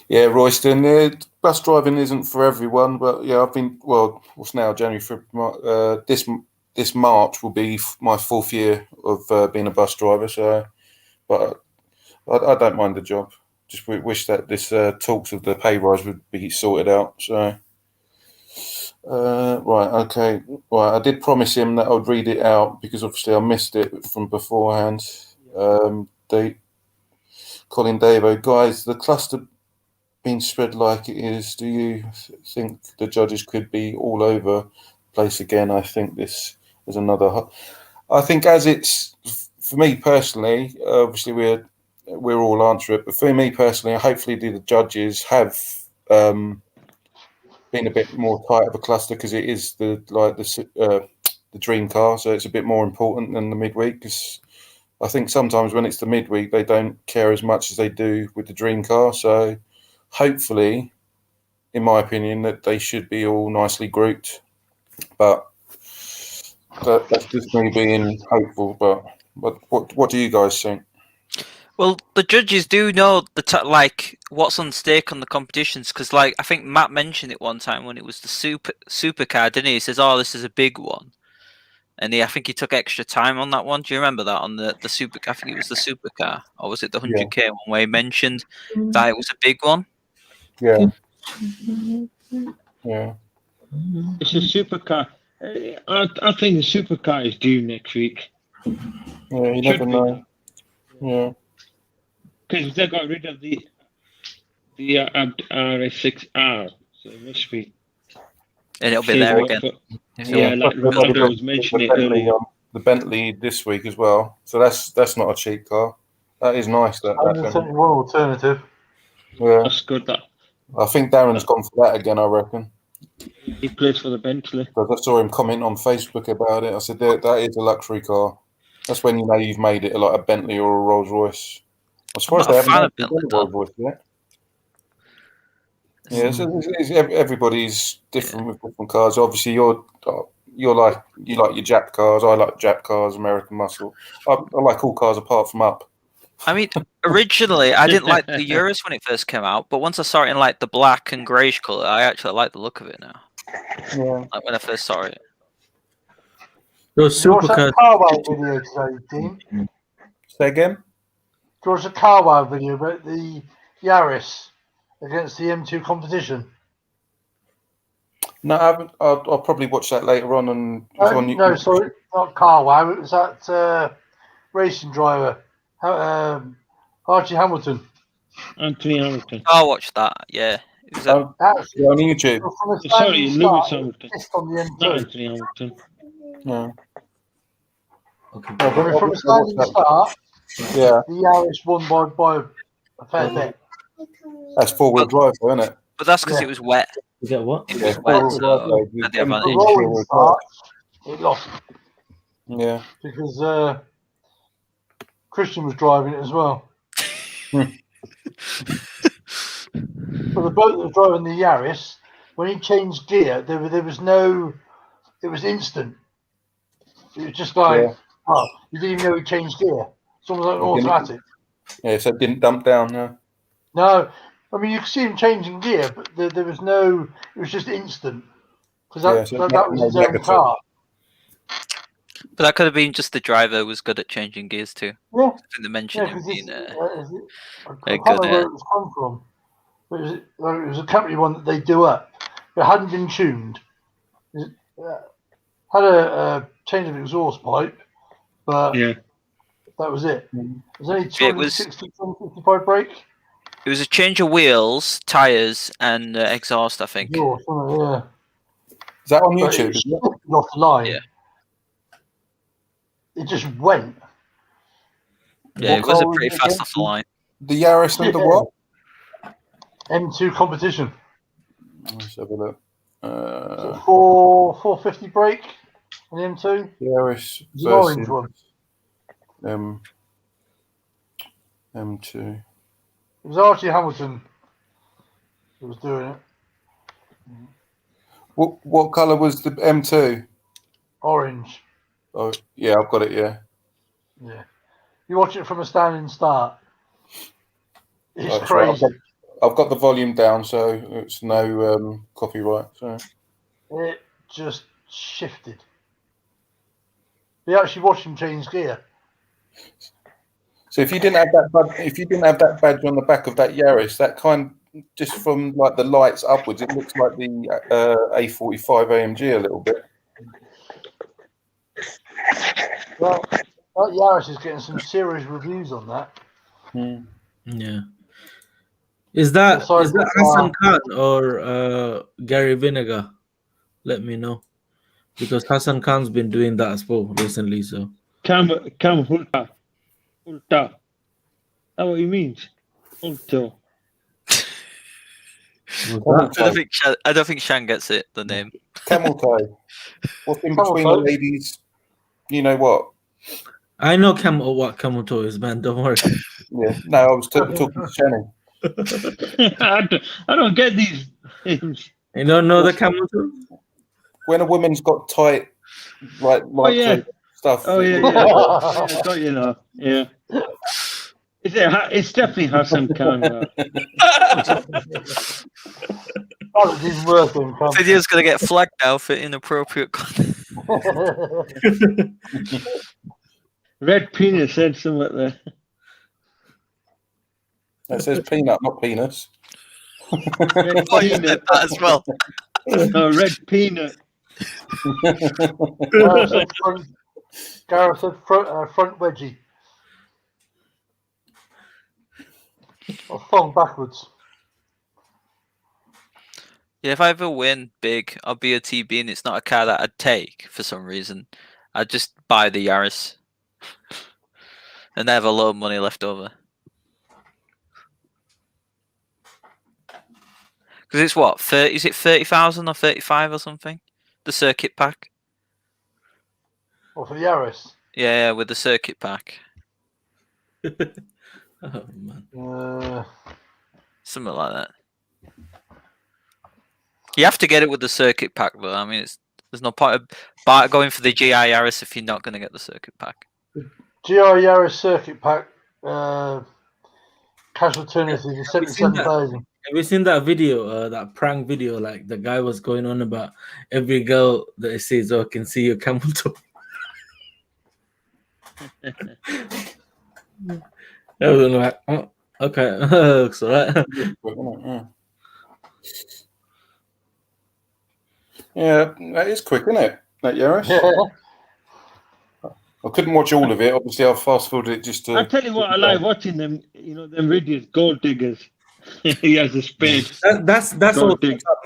Yeah, Royston. Bus driving isn't for everyone, but yeah, I've been what's now January, February, this March will be my 4th year of being a bus driver. So, but I don't mind the job. Just wish that this talks of the pay rise would be sorted out. So, right. I did promise him that I'd read it out because obviously I missed it from beforehand. Colin Davo, guys, the cluster being spread like it is, do you think the judges could be all over the place again? I think this is another. I think as it's for me personally, obviously we're all answer it, but for me personally, hopefully the judges have been a bit more tight of a cluster because it is the dream car, so it's a bit more important than the midweek. Because I think sometimes when it's the midweek, they don't care as much as they do with the dream car. So hopefully, in my opinion, that they should be all nicely grouped. But that's just me being hopeful. But what do you guys think? Well, the judges do know what's on stake on the competitions because, I think Matt mentioned it one time when it was the supercar, didn't he? He says, "Oh, this is a big one," and I think he took extra time on that one. Do you remember that on the super? I think it was the supercar, or was it the 100k one where he mentioned that it was a big one? Yeah. It's a supercar. I think the supercar is due next week. Yeah, you never know. Yeah. Because they got rid of the the RS6R, so it must be. And it'll be Cheap, there but- again. but- So, yeah, like Ronaldo was mentioning it earlier. The Bentley this week as well. So that's not a cheap car. That is nice. That Bentley. 171 alternative. Yeah, That's good. That I think Darren's gone for that again. I reckon. he plays for the Bentley. Because I saw him comment on Facebook about it. I said that is a luxury car. That's when you know you've made it like a Bentley or a Rolls Royce. I'm surprised not they a fan haven't of done a Bentley, Rolls Royce yet. Yeah, everybody's different with different cars. Obviously, you like your Jap cars. I like Jap cars, American muscle. I like all cars apart from up. I mean, originally I didn't like the Urus when it first came out, but once I saw it in like the black and greyish colour, I actually like the look of it now. Yeah. Like when I first saw it. Those Did you watch that supercars. car wow video today, Dean? Say again? Did you watch the car wow video about the Yaris against the M2 competition? No, I haven't. I'll probably watch that later on. And it's on No, sorry, not car wow. It was that racing driver, Archie Hamilton. Anthony Hamilton. I watched that. Yeah, it was a, Actually, on YouTube. from a Sorry, standing Lewis start, Hamilton. pissed on the Not M2. Anthony Hamilton. No. Okay. From a standing start, Yeah, the Yaris won by a fair bit. that's four-wheel drive, though, isn't it? but that's because Yeah. it was wet. You get what? It Yeah, was wet, four-wheel drive, so though. had the The advantage. rolling start, it lost Yeah. because Christian was driving it as well. But the bloke that was driving the Yaris, when he changed gear, there was no. It was instant. It was just like, Yeah. oh, you didn't even know he changed gear. It's almost like an You didn't- automatic. Yeah, so it didn't dump down, no. No, I mean you could see him changing gear, but there was no. It was just instant because Yeah, so that was his own negative. car. But that could have been just the driver was good at changing gears too. Yeah, I think they mentioned yeah, him because being I can't remember where it was come from. But it was a company one that they do up. It hadn't been tuned. It had a change of exhaust pipe, but Yeah. that was it. It was only It was- 260, 255 brake. it was a change of wheels, tires, and exhaust. I think. Exhaust, wasn't it? Yeah. Is that on But YouTube? it Is it? shifted off the line. Yeah. It just went. Yeah, it What was car a was pretty it fast again? off the line. The Yaris and the what? M2 competition. Let's have a look. 450 brake on the M2. Yaris The orange one. M2. It was Archie Hamilton who was doing it. What colour was the M2? Orange. Oh, yeah, I've got it, yeah. Yeah. You watch it from a standing start. It's That's right, crazy. I've got the volume down, so it's no copyright. So It just shifted. You actually watched him change gear. So if you didn't have that badge on the back of that Yaris, that kind just from like the lights upwards, it looks like the A45 AMG a little bit. Well, that Yaris is getting some serious reviews on that. Yeah. Is that Sorry, Hasan Khan or Gary Vinegar? Let me know, because Hasan Khan's been doing that as well recently. So Cam Hulta. Hulta. That's what he means. Hulta. I don't think Shan gets it. The name. Camel toe. What's in Camel between toe? the ladies? You know what? I know what camel toe is, man. Don't worry. Yeah. No, I was talking to Shannon. I don't get these names. You don't know the camel toe? When a woman's got tight, like yeah. stuff. Oh yeah, yeah. Got you know. Yeah. It's definitely Hasan Khan. That was even worse than Video's gonna get flagged now for inappropriate content. Red Penis said something there. That says peanut, not penis. Red Oh, you said Peanut. that as well. No, Red Peanut. Gareth said front wedgie. Or thong backwards. Yeah, if I ever win big, I'll be a TB, and it's not a car that I'd take for some reason. I'd just buy the Yaris, and I have a lot of money left over. Because it's what 30? Is it 30,000 or 35 or something? The circuit pack. Or for the Yaris? Yeah, with the circuit pack. Oh man. Something like that. You have to get it with the circuit pack, though. I mean, there's no point of going for the GI Yaris if you're not going to get the circuit pack. GI Yaris circuit pack, casual turners is 77,000. Have you seen that video, that prank video? Like the guy was going on about every girl that he says, "Oh, I can see your camel toe." I was like, oh, okay, looks alright. Yeah, that is quick, isn't it? That Yaris. Yeah. I couldn't watch all of it. Obviously, I fast forwarded it just to. I tell you what, I like watching them. You know, them videos, gold diggers. He has a spade. That's all.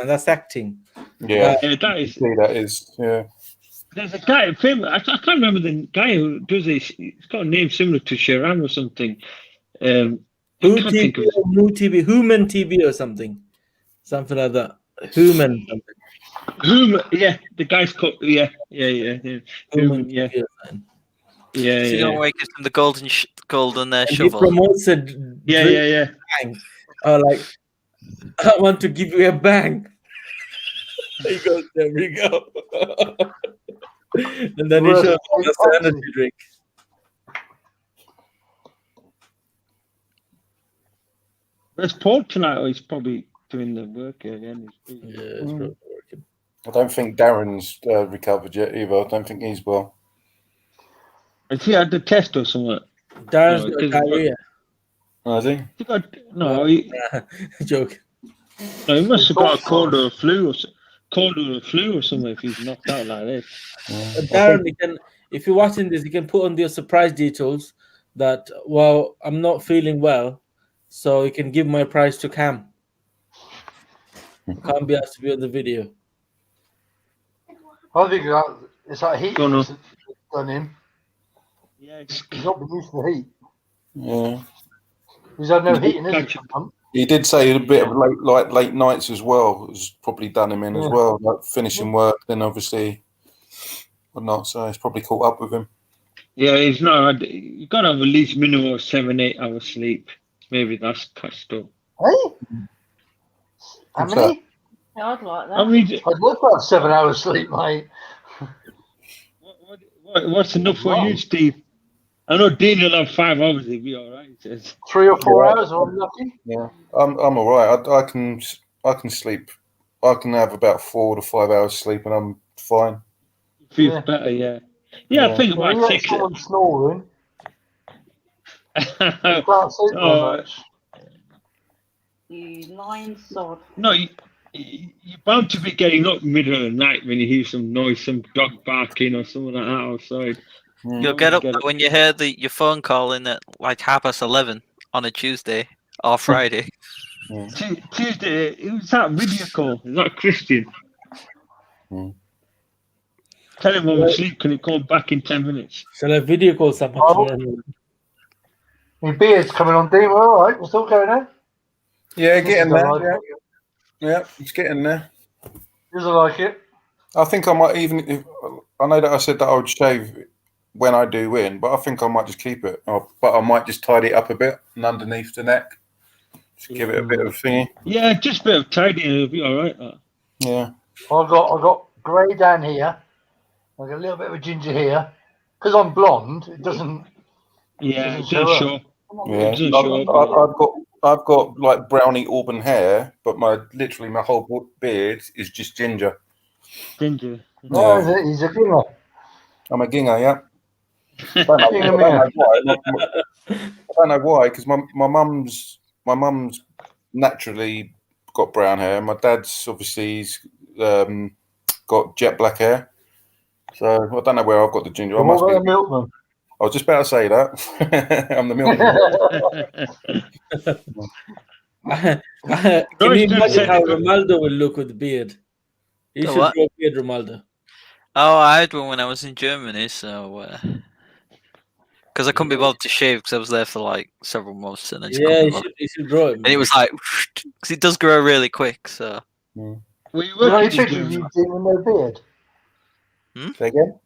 That's acting. Yeah, that is. That is. Yeah. There's a guy, famous. I can't remember the guy who does this. He's got a name similar to Sharam or something. Who TV, Human TV or something like that. Human. Yeah, the guy's called. Yeah. Human, yeah. Yeah, so you know where he gives them the golden shovel. He promotes it. Yeah. Bang. Like, I want to give you a bang. He goes, there we go. And then he shows the energy drink. There's Paul tonight, or he's probably doing the work again. Yeah, it's probably working. I don't think Darren's recovered yet either. I don't think he's well. Has he had the test or something? Darren's got diarrhea. Has he? Joke. No, he must have got a cold or a flu or something if he's knocked out like this. Darren, if you're watching this, you can put on your surprise details that, well, I'm not feeling well, so you can give my prize to Cam. Can't be asked to be on the video. I think it's like heat that's done him. Yeah, he's not been used to the heat. Yeah. He's had no heating, is he? He did say a bit of late nights as well. It's probably done him in as well, like finishing work, then obviously whatnot. So it's probably caught up with him. Yeah, he's not. You got to have at least minimum of 7-8 hours sleep. Maybe that's catched up. Hey? How many? Yeah, I'd like that. I mean, I'd love to have 7 hours sleep, mate. What's enough for you, Steve? I know Dean will have 5 hours. He'll be all right. He says 3 or 4 hours. I'm lucky. Yeah, I'm all right. I can sleep. I can have about 4 to 5 hours sleep, and I'm fine. Feels better, yeah. I think about 6. Someone snoring. You can't sleep very much. You lying sod. No, you're bound to be getting up middle of the night when you hear some noise, some dog barking or something like that outside. You'll get up when you hear your phone calling at like 11:30 on a Tuesday or Friday. Tuesday, who's that video call? Is that Christian? Tell him I'm asleep. Can he call back in 10 minutes? Shall I video call someone? My beard's coming on, Dean. We're all right. We're still going there. Yeah, getting there. Yeah, it's getting there. Doesn't like it. I think I might I know that I said that I would shave when I do win, but I think I might just keep it. But I might just tidy it up a bit and underneath the neck. Just give it a bit of thingy. Yeah, just a bit of tidying. It'll be all right. Yeah. I got grey down here. I got a little bit of a ginger here. Because I'm blonde, it doesn't. Yeah, it doesn't show. Yeah, I've got like browny auburn hair, but my whole beard is just ginger. Ginger. No, he's a ginger. I'm a ginger, yeah. I don't know why, because my mum's naturally got brown hair. My dad's obviously got jet black hair. So I don't know where I've got the ginger. I must be a milkman. I was just about to say that. I'm the milkman. Can you imagine how Ronaldo will look with the beard? You should grow a beard, Ronaldo. Oh, I had one when I was in Germany, so because I couldn't be bothered to shave because I was there for like several months, and I just couldn't be bothered. You should grow it. And it was like because it does grow really quick. So. Were you Got any working pictures in of you, Germany? Dean, with no beard? Say again?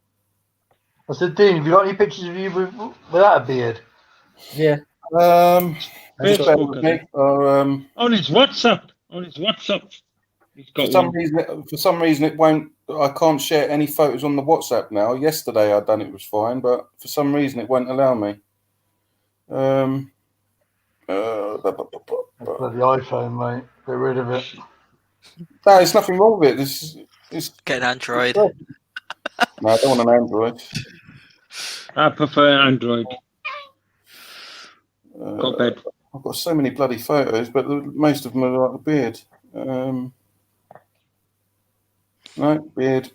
I said, Dean, have you got any pictures of you without a beard? Yeah. Just bear Facebook, with I me. think. On his WhatsApp. He's got For some reason, it won't. I can't share any photos on the WhatsApp now. Yesterday, I done it was fine, but for some reason, it won't allow me. Bloody iPhone, mate. Get rid of it. No, there's nothing wrong with it. It's Get an Android. No, I don't want an Android. I prefer Android. Got bed. I've got so many bloody photos, but most of them are like a beard. No, beard.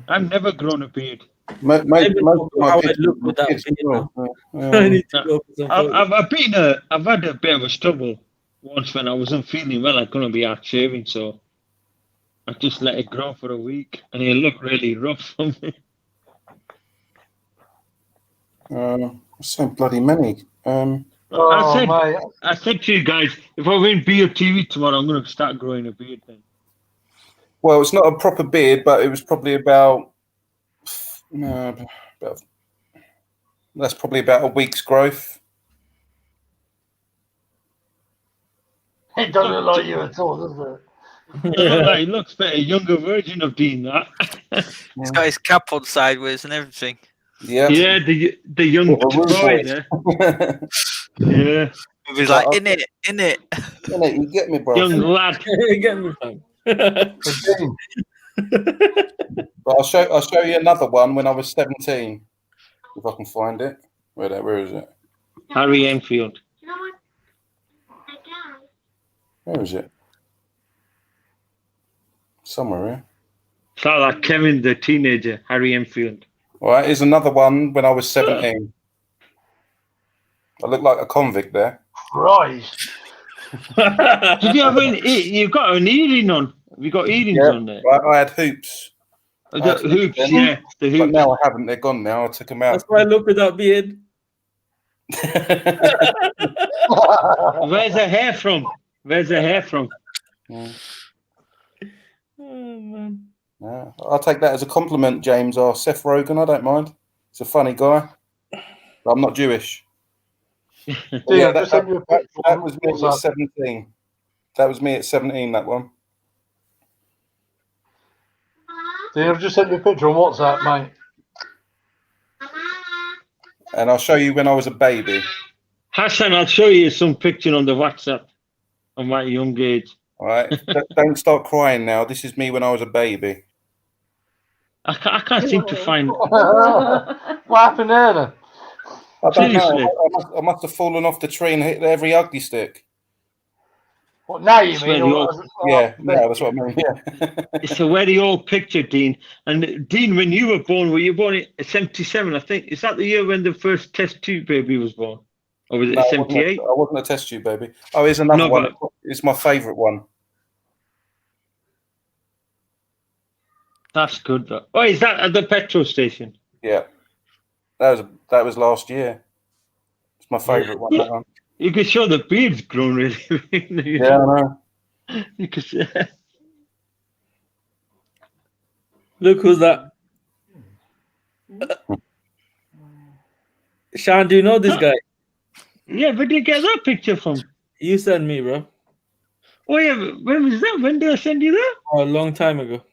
I've never grown a beard. Most of my pictures look with that kids as beard, well. I need to go for some photos. I've had a bit of a struggle once when I wasn't feeling well. I couldn't be out shaving, so I just let it grow for a week, and it looked really rough for me. So bloody many. I said to you guys, if I win BOTB tomorrow, I'm going to start growing a beard then. Well, it's not a proper beard, but it was probably about that's probably about a week's growth. It doesn't look like you at all, does it? It looks better, a younger version of Dean. That. He's got his cap on sideways and everything. Yeah. Yeah, the young boy there. Yeah. He's like, in it. You get me, bro. Young lad. Get me, fam. But I'll show you another one when I was 17, if I can find it. Where is it? Harry Enfield. Where is it? Somewhere here. It's like Kevin the teenager, Harry Enfield. All right, here's another one when I was 17. I look like a convict there. Christ. Did you have you've got an earring on? Have you got earrings on there? I had hoops. Hoops, yeah. The hoops. But now I haven't. They're gone now. I took them out. That's why I look with that beard. Where's the hair from? Yeah. Oh, man. Yeah. I'll take that as a compliment, James or Seth Rogen. I don't mind. He's a funny guy. But I'm not Jewish. Yeah, that was me at 17. That was me at 17, that one. Dean, I've just sent you a picture on WhatsApp, mate. And I'll show you when I was a baby. Hasan, I'll show you some picture on the WhatsApp of my young age. All right. Don't start crying now. This is me when I was a baby. I can't seem to find. What happened there then? I don't Seriously? know. I must have fallen off the tree and hit every ugly stick. What, now you Swear mean? you Yeah, that's what I mean. Yeah. It's a very old picture, Dean. And Dean, when you were you born in 77, I think. Is that the year when the first test tube baby was born? Or was it 78? I wasn't a test tube baby. Oh, here's another one. But It's my favourite one. that's good. Though. Oh, is that at the petrol station? Yeah. That was last year. It's my favourite one. That one. You can show the beard's grown really. Yeah, I know. You can see. Look who's that. Sean, do you know this guy? Yeah, where did you get that picture from? You sent me, bro. Oh yeah, when was that? When did I send you that? Oh, a long time ago.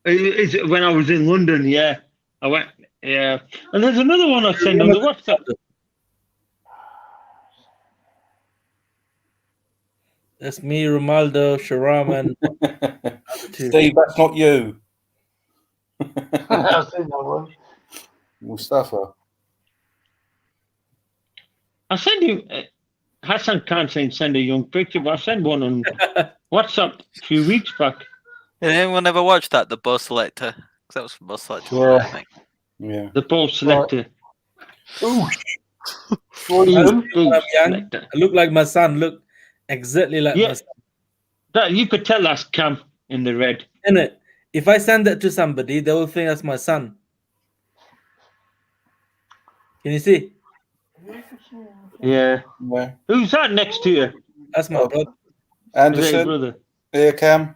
It's when I was in London, yeah. I went, yeah. And there's another one I sent on the WhatsApp. That's me, Ronaldo, Sharam, and Steve, that's not you. I've seen that one. Mustafa. I sent you. Hasan can't send a young picture, but I sent one on WhatsApp a few weeks back. Did anyone ever watch that, the Bus Selector? Because that was from Bus Selector. Yeah. I think. Yeah. The ball selector. Royston. When I'm young, I look like my son. Look exactly like my son. That you could tell that's Cam in the red. Innit? If I send that to somebody, they will think that's my son. Can you see? Yeah. Yeah. Who's that next to you? That's my brother. Is that your Anderson. brother? Here, Cam.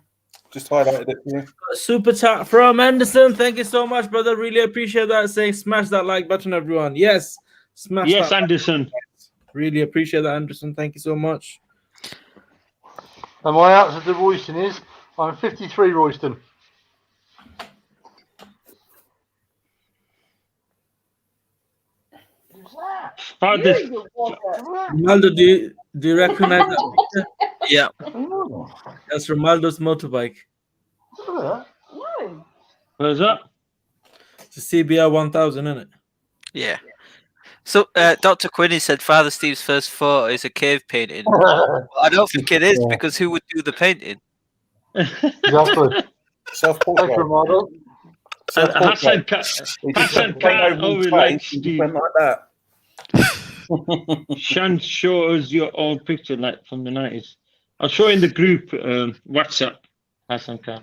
Just highlighted it for you. Super chat from Anderson. Thank you so much, brother. Really appreciate that. Saying smash that like button, everyone. Yes, smash Yes, that. Anderson. Really appreciate that, Anderson. Thank you so much. And my answer to Royston is I'm 53, Royston. Father, Ronaldo, do you recognize that picture? Yeah. That's Ronaldo's motorbike. where's that? It's a CBR 1000, isn't it? Yeah. So Dr. Quinney said Father Steve's first photo is a cave painting. I don't think it is, because who would do the painting? Exactly. Self-portrait. Thank you, Ronaldo. Hassan can't overlay Steve. Like that. Shan, show us your old picture like from the 90s. I'll show in the group WhatsApp. Hassan can.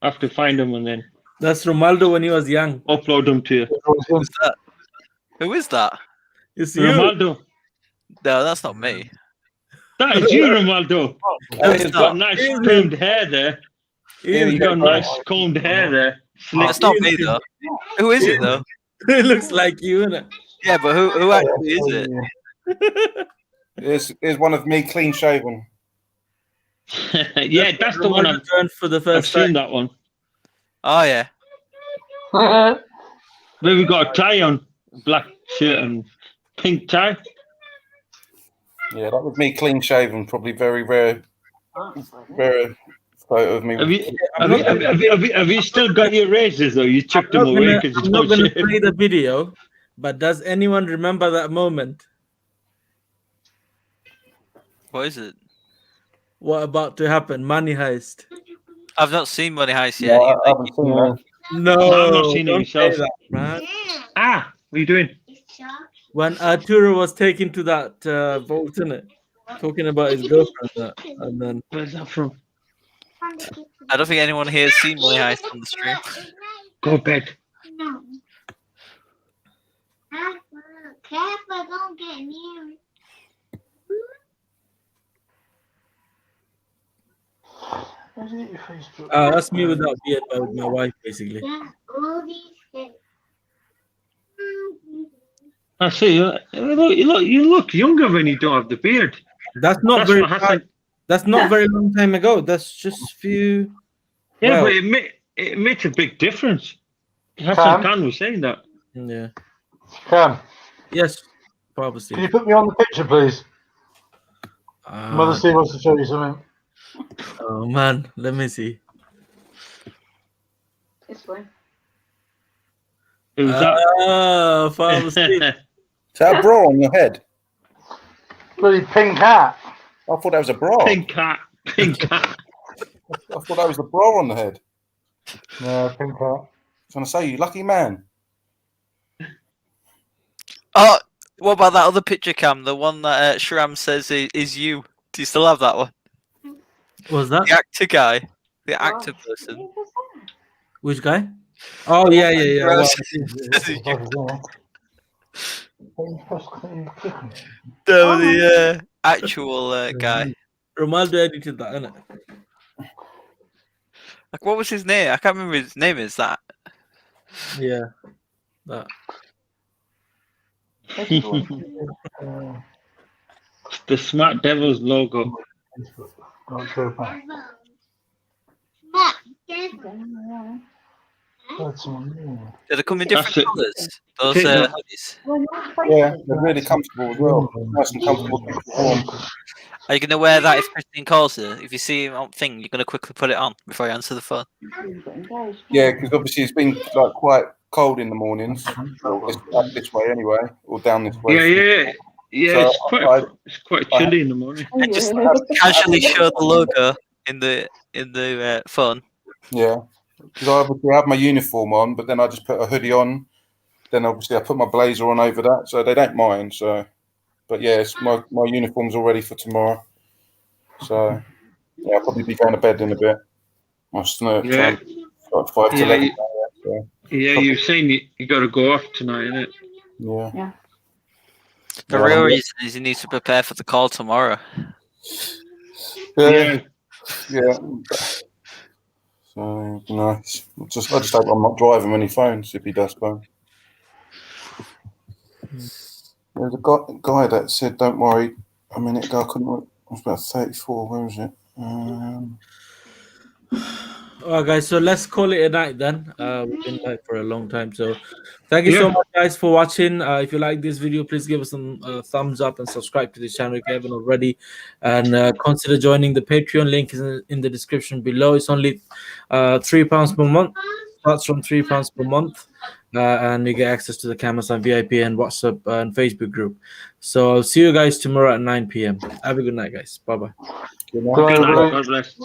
I have to find them and then That's Ronaldo when he was young. upload them to you. Who's that? Who is that? It's you. Ronaldo. No, that's not me. That is you, Ronaldo. He's got nice combed hair there. He's got nice combed hair there. That's not me though. Who is it though? It looks like you, innit? Yeah, but who actually is it? Here's one of me clean shaven. Yeah, that's the one I've turned for the I've first seen time. that one. Oh yeah. Where we got a tie on, black shirt and pink tie. Yeah, that was me clean shaven. Probably very rare photo of me. Have you still got your razors though? You chucked them away because I'm not going to play the video, but does anyone remember that moment? What is it? What about to happen? Money heist. I've not seen Money Heist yet. No, I haven't seen that. No, I've not seen it don't myself. say that, man. Ah, what are you doing? When Arturo was taken to that vault, innit? Talking about his girlfriend, and then Where's that from? I don't think anyone here has seen Money Heist on the stream. Go bed. No. Careful, don't get near it. that's me without beard, but with my wife, basically. I see. You look younger when you don't have the beard. That's not That's very. what Hassan. That's not very long time ago. That's just few. Yeah, Well, but it makes a big difference. Hassan Khan was saying that. yeah. Cam, Yes, Father can Steve. you put me on the picture, please? Mother Steve wants to show you something. Oh man, let me see. This way. Who's that? Ah, Father Steve. Is that a bra on your head? Bloody pink hat. I thought that was a bra. Pink cat. Pink cat. I thought that was a bra on the head. No, pink hat. I was going to say, you lucky man. Oh, what about that other picture, Cam? The one that Shram says is you. Do you still have that one? Was that The actor guy, the actor person. which guy? Oh yeah. Well, No, the actual guy. Ronaldo edited that, innit? Like, what was his name? I can't remember his name. Is that? Yeah, that. The Smart Devils logo. Do they come in different That's it. colours? Those hoodies. Yeah, they're really comfortable as well. Nice and comfortable. Warm. Are you going to wear that if Christine calls you? If you see him on thing, you're going to quickly put it on before you answer the phone. Yeah, because obviously it's been like quite cold in the mornings. It's up this way anyway, or down this way. Yeah. So It's quite chilly in the morning. And just casually show the logo in the phone. Yeah, because I obviously have my uniform on, but then I just put a hoodie on, then obviously I put my blazer on over that, so they don't mind. So, but yeah, my uniform's all ready for tomorrow. So yeah, I'll probably be going to bed in a bit. I'll snort Yeah. like 5 to 11. Yeah, you've seen you got to go off tonight, innit? Yeah. The real reason is he needs to prepare for the call tomorrow. Yeah. So nice. I just hope I'm not driving any phones if he does go. There's a guy that said, "Don't worry." A minute ago, I couldn't. I was about 34. Where was it? All right, guys. So let's call it a night then. We've been live for a long time, so thank you so much, guys, for watching. If you like this video, please give us some thumbs up and subscribe to the channel if you haven't already, and consider joining the Patreon. Link is in the description below. It's only £3 per month. Starts from £3 per month, and you get access to the Amazon VIP and WhatsApp and Facebook group. So I'll see you guys tomorrow at 9 p.m. Have a good night, guys. Bye bye. Good night. Good night. God bless.